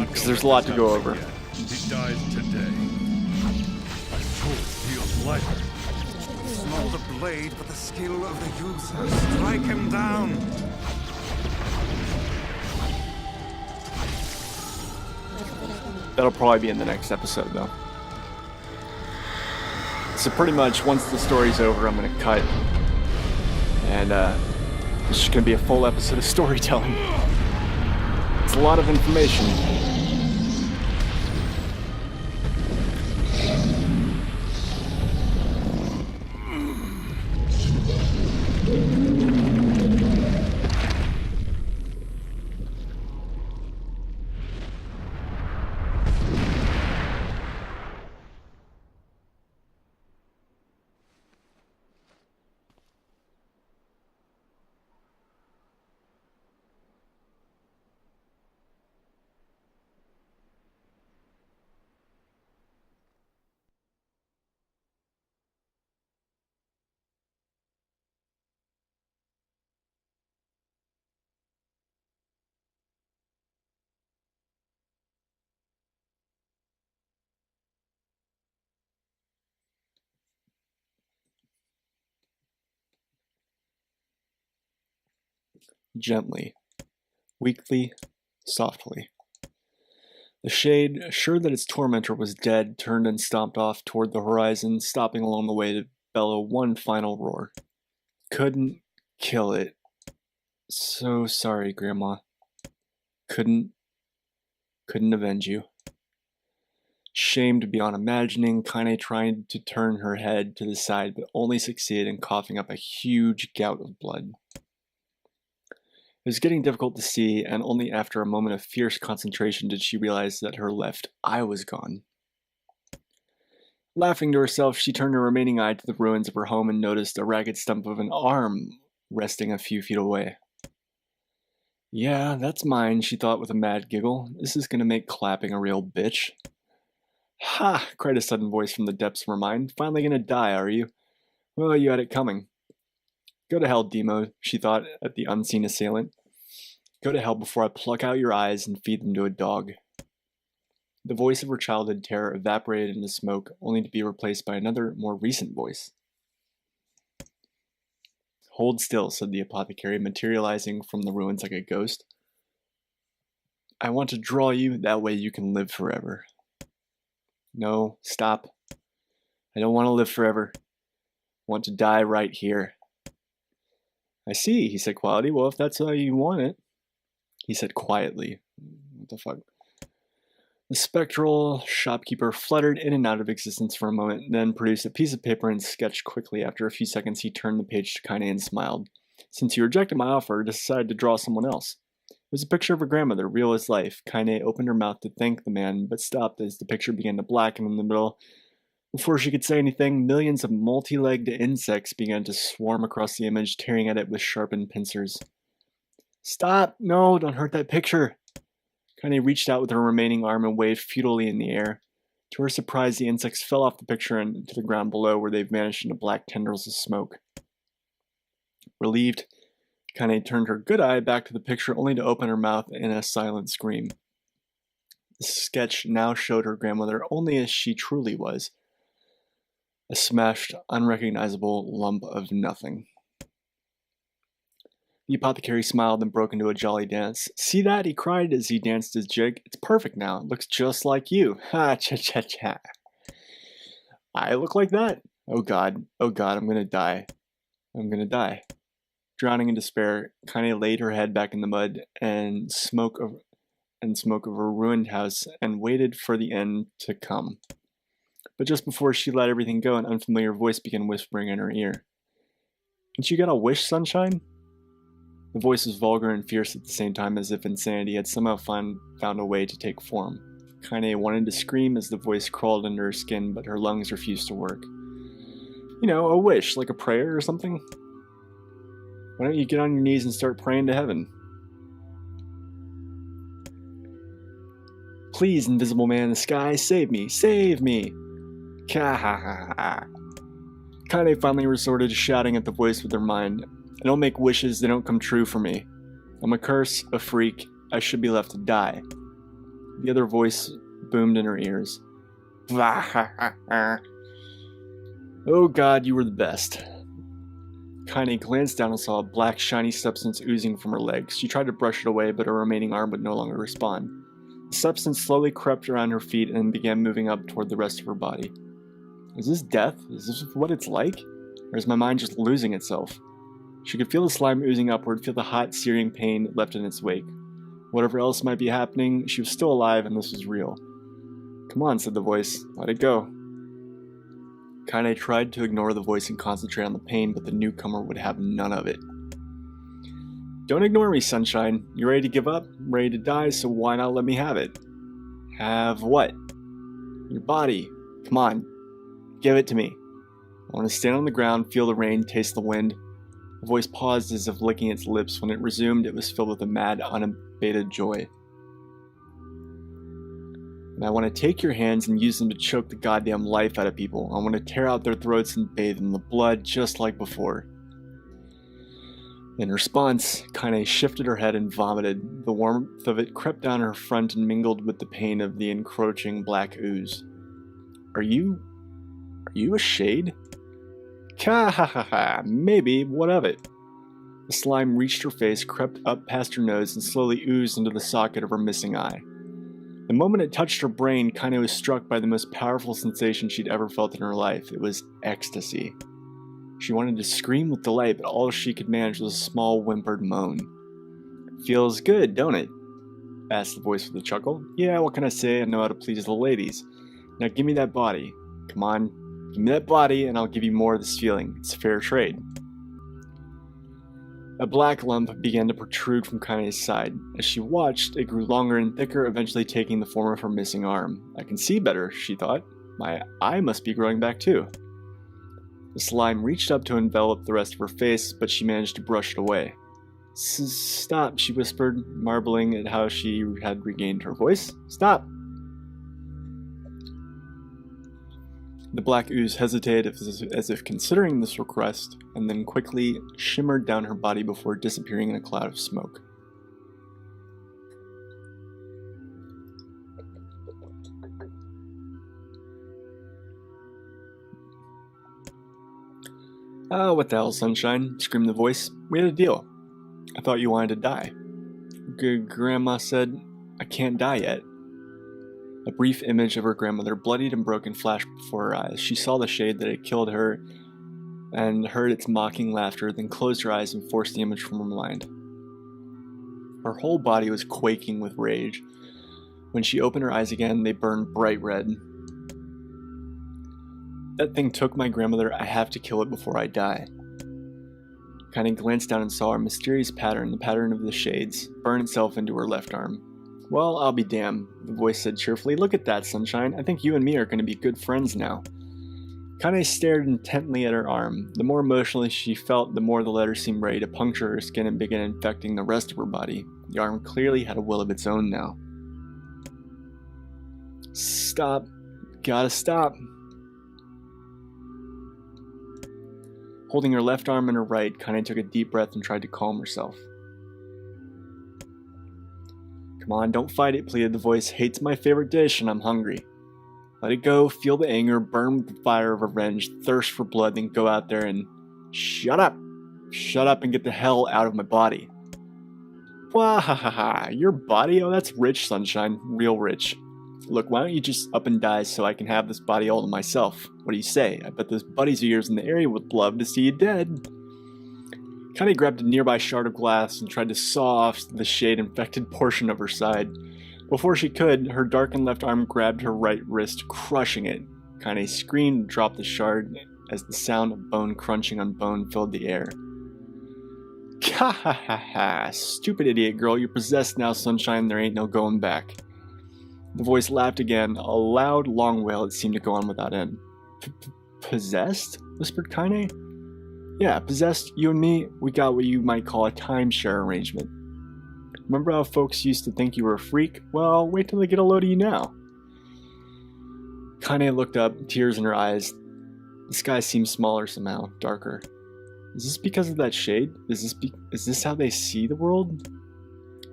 Because there's a lot to go over. He dies today. My sword feels lighter. Small the blade, but the skill of the user. Strike him down. That'll probably be in the next episode, though. So pretty much, once the story's over, I'm gonna cut, and it's just gonna be a full episode of storytelling. It's a lot of information. Gently, weakly, softly. The shade, sure that its tormentor was dead, turned and stomped off toward the horizon, stopping along the way to bellow one final roar. Couldn't kill it. So sorry, Grandma. Couldn't avenge you. Shamed beyond imagining, Kaine tried to turn her head to the side, but only succeeded in coughing up a huge gout of blood. It was getting difficult to see, and only after a moment of fierce concentration did she realize that her left eye was gone. Laughing to herself, she turned her remaining eye to the ruins of her home and noticed a ragged stump of an arm resting a few feet away. Yeah, that's mine, she thought with a mad giggle. This is gonna make clapping a real bitch. Ha! Cried a sudden voice from the depths of her mind. Finally gonna die, are you? Well, you had it coming. Go to hell, Demo, she thought at the unseen assailant. Go to hell before I pluck out your eyes and feed them to a dog. The voice of her childhood terror evaporated into smoke, only to be replaced by another, more recent voice. Hold still, said the apothecary, materializing from the ruins like a ghost. I want to draw you, that way you can live forever. No, stop. I don't want to live forever. I want to die right here. I see, he said quietly. Well, if that's how you want it. He said quietly. What the fuck? The spectral shopkeeper fluttered in and out of existence for a moment, then produced a piece of paper and sketched quickly. After a few seconds, he turned the page to Kaine and smiled. Since you rejected my offer, I decided to draw someone else. It was a picture of her grandmother, real as life. Kaine opened her mouth to thank the man, but stopped as the picture began to blacken in the middle. Before she could say anything, millions of multi-legged insects began to swarm across the image, tearing at it with sharpened pincers. Stop! No, don't hurt that picture! Kaine reached out with her remaining arm and waved futilely in the air. To her surprise, the insects fell off the picture and to the ground below, where they vanished into black tendrils of smoke. Relieved, Kaine turned her good eye back to the picture, only to open her mouth in a silent scream. The sketch now showed her grandmother only as she truly was. A smashed, unrecognizable lump of nothing. The apothecary smiled and broke into a jolly dance. See that? He cried as he danced his jig. It's perfect now. It looks just like you. Ha, cha-cha-cha. I look like that? Oh God, I'm gonna die. I'm gonna die. Drowning in despair, Kaine laid her head back in the mud and smoke of her ruined house and waited for the end to come. But just before she let everything go, an unfamiliar voice began whispering in her ear. Ain't you got a wish, sunshine? The voice was vulgar and fierce at the same time, as if insanity had somehow found a way to take form. Kaine wanted to scream as the voice crawled under her skin, but her lungs refused to work. You know, a wish, like a prayer or something? Why don't you get on your knees and start praying to heaven? Please, invisible man in the sky, save me! Save me! Ka-ha-ha-ha. Kane finally resorted to shouting at the voice with her mind. I don't make wishes, they don't come true for me. I'm a curse, a freak, I should be left to die. The other voice boomed in her ears. Oh God, you were the best. Kane glanced down and saw a black, shiny substance oozing from her legs. She tried to brush it away, but her remaining arm would no longer respond. The substance slowly crept around her feet and began moving up toward the rest of her body. Is this death? Is this what it's like? Or is my mind just losing itself? She could feel the slime oozing upward, feel the hot, searing pain left in its wake. Whatever else might be happening, she was still alive and this was real. Come on, said the voice. Let it go. Kane tried to ignore the voice and concentrate on the pain, but the newcomer would have none of it. Don't ignore me, sunshine. You ready to give up? Ready to die, so why not let me have it? Have what? Your body. Come on. Give it to me. I want to stand on the ground, feel the rain, taste the wind. The voice paused as if licking its lips. When it resumed, it was filled with a mad, unabated joy. And I want to take your hands and use them to choke the goddamn life out of people. I want to tear out their throats and bathe in the blood just like before. In response, Kane shifted her head and vomited. The warmth of it crept down her front and mingled with the pain of the encroaching black ooze. Are you a shade? Ka-ha-ha-ha, maybe, what of it? The slime reached her face, crept up past her nose, and slowly oozed into the socket of her missing eye. The moment it touched her brain, Kane was struck by the most powerful sensation she'd ever felt in her life. It was ecstasy. She wanted to scream with delight, but all she could manage was a small whimpered moan. Feels good, don't it? Asked the voice with a chuckle. Yeah, what can I say? I know how to please the ladies. Now give me that body. Come on, give me that body and I'll give you more of this feeling. It's fair trade. A black lump began to protrude from Kane's side. As she watched, it grew longer and thicker, eventually taking the form of her missing arm. I can see better, she thought. My eye must be growing back too. The slime reached up to envelop the rest of her face, but she managed to brush it away. Stop, she whispered, marveling at how she had regained her voice. Stop! The black ooze hesitated as if considering this request, and then quickly shimmered down her body before disappearing in a cloud of smoke. Oh, what the hell, sunshine? Screamed the voice. We had a deal. I thought you wanted to die. Grandma said, I can't die yet. A brief image of her grandmother, bloodied and broken, flashed before her eyes. She saw the shade that had killed her and heard its mocking laughter, then closed her eyes and forced the image from her mind. Her whole body was quaking with rage. When she opened her eyes again, they burned bright red. That thing took my grandmother. I have to kill it before I die. Kane glanced down and saw a mysterious pattern, the pattern of the shades, burn itself into her left arm. Well, I'll be damned, the voice said cheerfully. Look at that, sunshine. I think you and me are going to be good friends now. Kane stared intently at her arm. The more emotionally she felt, the more the letter seemed ready to puncture her skin and begin infecting the rest of her body. The arm clearly had a will of its own now. Stop. Gotta stop. Holding her left arm in her right, Kane took a deep breath and tried to calm herself. Come on, don't fight it, pleaded the voice. Hate's my favorite dish and I'm hungry. Let it go, feel the anger, burn with the fire of revenge, thirst for blood, then go out there and shut up. Shut up and get the hell out of my body. Wahahaha, your body? Oh, that's rich, sunshine. Real rich. Look, why don't you just up and die so I can have this body all to myself? What do you say? I bet those buddies of yours in the area would love to see you dead. Kane grabbed a nearby shard of glass and tried to saw off the shade-infected portion of her side. Before she could, her darkened left arm grabbed her right wrist, crushing it. Kane screamed and dropped the shard as the sound of bone crunching on bone filled the air. Ha ha ha ha! Stupid idiot girl, you're possessed now, sunshine, there ain't no going back. The voice laughed again, a loud, long wail that seemed to go on without end. Possessed? Whispered Kane. Yeah, possessed, you and me, we got what you might call a timeshare arrangement. Remember how folks used to think you were a freak? Well, wait till they get a load of you now. Kane looked up, tears in her eyes. The sky seemed smaller somehow, darker. Is this because of that shade? Is this how they see the world?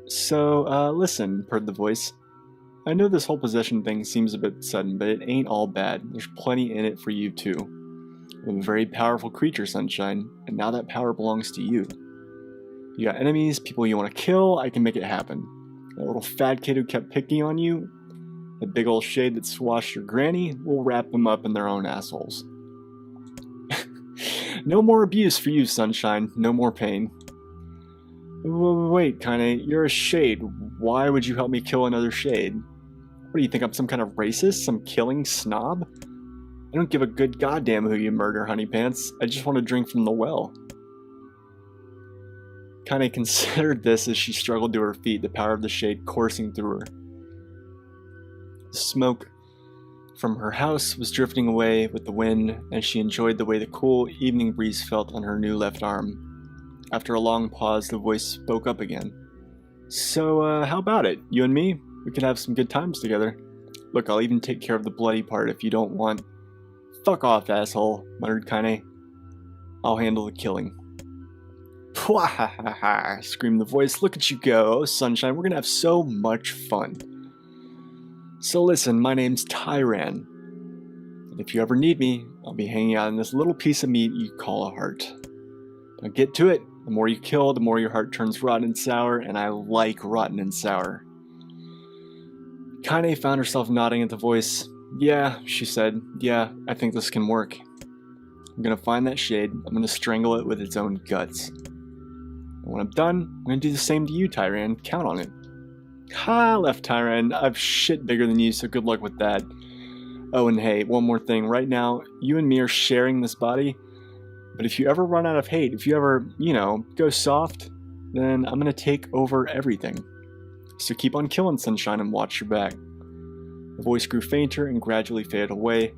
So, listen, purred the voice. I know this whole possession thing seems a bit sudden, but it ain't all bad. There's plenty in it for you too. I'm a very powerful creature, Sunshine, and now that power belongs to you. You got enemies, people you want to kill, I can make it happen. That little fat kid who kept picking on you, the big old shade that swashed your granny, we'll wrap them up in their own assholes. No more abuse for you, Sunshine. No more pain. Wait, Kane, you're a shade. Why would you help me kill another shade? What do you think, I'm some kind of racist? Some killing snob? I don't give a good goddamn who you murder, honey pants. I just want to drink from the well. Kane considered this as she struggled to her feet, the power of the shade coursing through her. The smoke from her house was drifting away with the wind, and she enjoyed the way the cool evening breeze felt on her new left arm. After a long pause, the voice spoke up again. So, how about it? You and me? We could have some good times together. Look, I'll even take care of the bloody part if you don't want. Fuck off, asshole, muttered Kane. I'll handle the killing. Pwahaha, screamed the voice. Look at you go, oh, Sunshine, we're gonna have so much fun. So listen, my name's Tyran, and if you ever need me, I'll be hanging out in this little piece of meat you call a heart. Now get to it. The more you kill, the more your heart turns rotten and sour, and I like rotten and sour. Kane found herself nodding at the voice. Yeah, she said. Yeah, I think this can work. I'm gonna find that shade. I'm gonna strangle it with its own guts. And when I'm done, I'm gonna do the same to you, Tyran. Count on it. Ha, left Tyran. I've shit bigger than you, so good luck with that. Oh, and hey, one more thing. Right now, you and me are sharing this body, but if you ever run out of hate, if you ever, go soft, then I'm gonna take over everything. So keep on killing, Sunshine, and watch your back. The voice grew fainter and gradually faded away,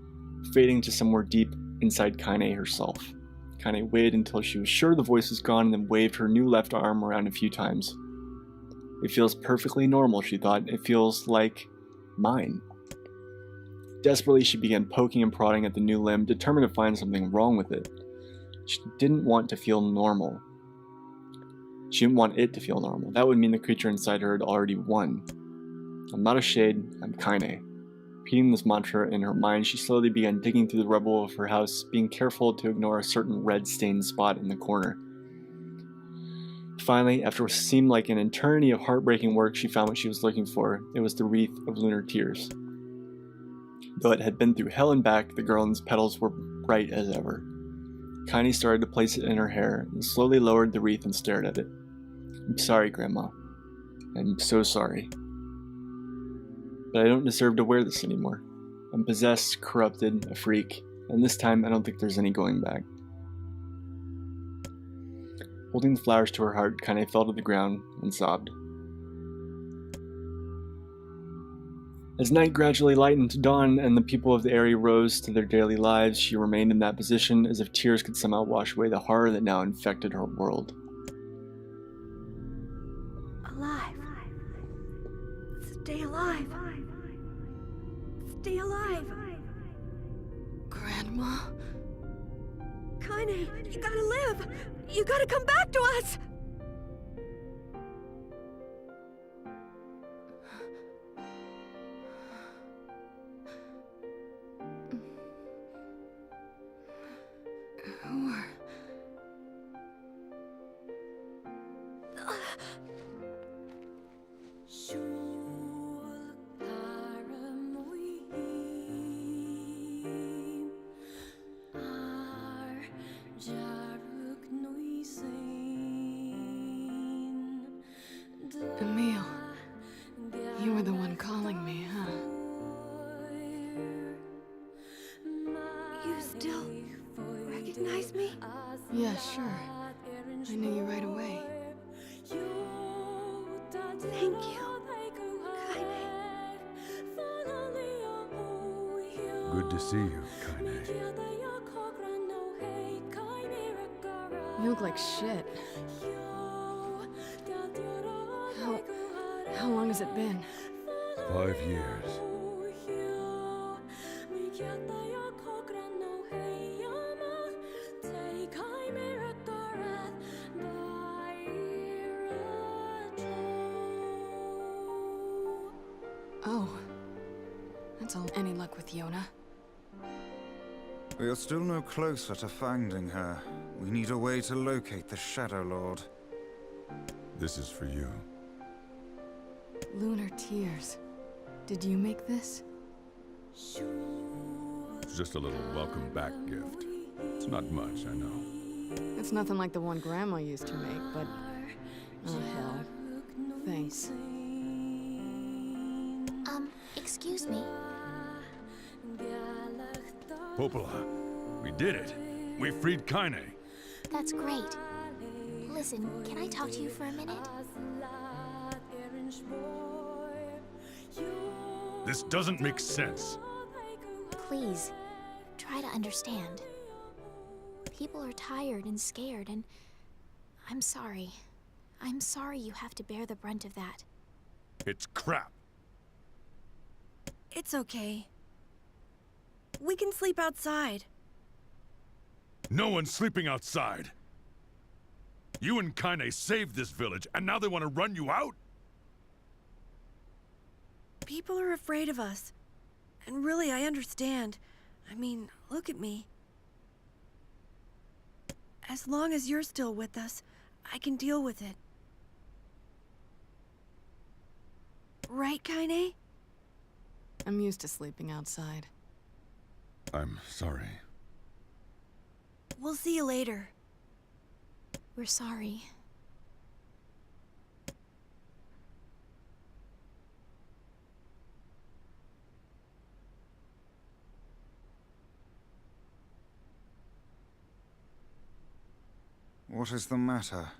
fading to somewhere deep inside Kane herself. Kane waited until she was sure the voice was gone and then waved her new left arm around a few times. It feels perfectly normal, she thought. It feels like mine. Desperately, she began poking and prodding at the new limb, determined to find something wrong with it. She didn't want to feel normal. She didn't want it to feel normal. That would mean the creature inside her had already won. I'm not a shade, I'm Kane. Repeating this mantra in her mind, she slowly began digging through the rubble of her house, being careful to ignore a certain red-stained spot in the corner. Finally, after what seemed like an eternity of heartbreaking work, she found what she was looking for. It was the wreath of lunar tears. Though it had been through hell and back, the girl's petals were bright as ever. Kane started to place it in her hair, and slowly lowered the wreath and stared at it. I'm sorry, Grandma. I'm so sorry. But I don't deserve to wear this anymore. I'm possessed, corrupted, a freak, and this time I don't think there's any going back. Holding the flowers to her heart, Kane fell to the ground and sobbed. As night gradually lightened to dawn and the people of the area rose to their daily lives, she remained in that position as if tears could somehow wash away the horror that now infected her world. Alive. Stay alive. Stay alive. Grandma? Kane, you gotta live. You gotta come back to us. Who are... Emil, you were the one calling me, huh? You still recognize me? Yeah, sure. I knew you right away. Thank you, Kane. Good to see you, Kane. You look like shit. How long has it been? 5 years. Oh. That's all. Any luck with Yona? We are still no closer to finding her. We need a way to locate the Shadow Lord. This is for you. Lunar Tears. Did you make this? It's just a little welcome back gift. It's not much, I know. It's nothing like the one Grandma used to make, but... oh, hell. Thanks. Excuse me. Popola, we did it. We freed Kaine. That's great. Listen, can I talk to you for a minute? This doesn't make sense. Please, try to understand. People are tired and scared, and I'm sorry. I'm sorry you have to bear the brunt of that. It's crap. It's okay. We can sleep outside. No one's sleeping outside. You and Kaine saved this village, and now they want to run you out? People are afraid of us. And really, I understand. I mean, look at me. As long as you're still with us, I can deal with it. Right, Kaine? I'm used to sleeping outside. I'm sorry. We'll see you later. We're sorry. What is the matter?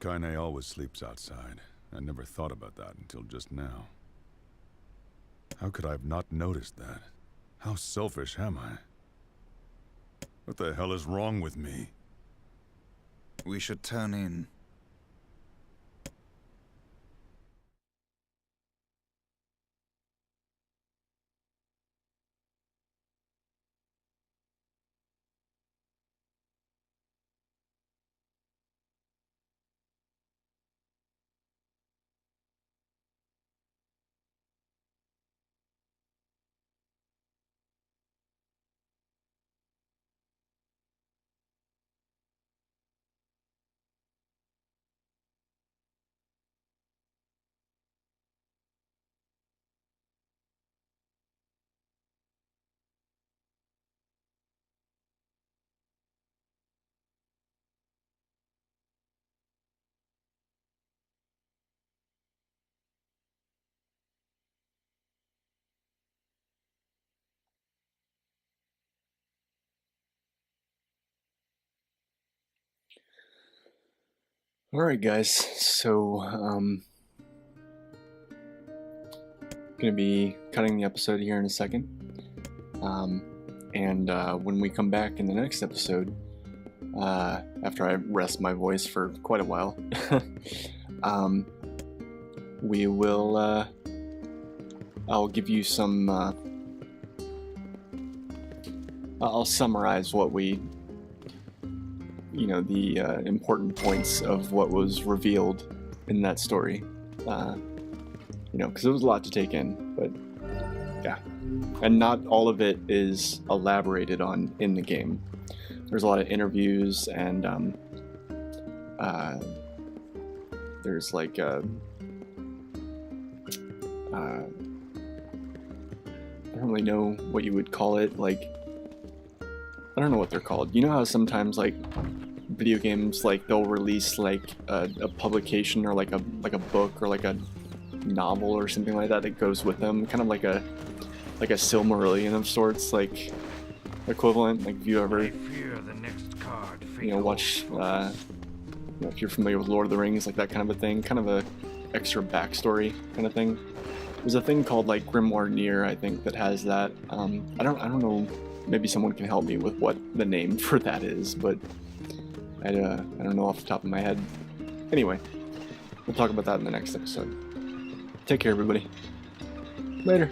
Kaine always sleeps outside. I never thought about that until just now. How could I have not noticed that? How selfish am I? What the hell is wrong with me? We should turn in. Alright guys, so gonna be cutting the episode here in a second. And when we come back in the next episode, after I rest my voice for quite a while, we will, I'll give you some, I'll summarize what we, you know, the important points of what was revealed in that story. You know, because it was a lot to take in, but yeah. And not all of it is elaborated on in the game. There's a lot of interviews and there's like I don't really know what you would call it, like I don't know what they're called. You know how sometimes like video games, like they'll release like a publication or like a book or like a novel or something like that that goes with them, kind of like a Silmarillion of sorts, like equivalent. Like if you ever watch if you're familiar with Lord of the Rings, like that kind of a thing, kind of a extra backstory kind of thing. There's a thing called like Grimoire Nier, I think, that has that. I don't know. Maybe someone can help me with what the name for that is, but I don't know off the top of my head. Anyway, We'll talk about that in the next episode. Take care, everybody. Later.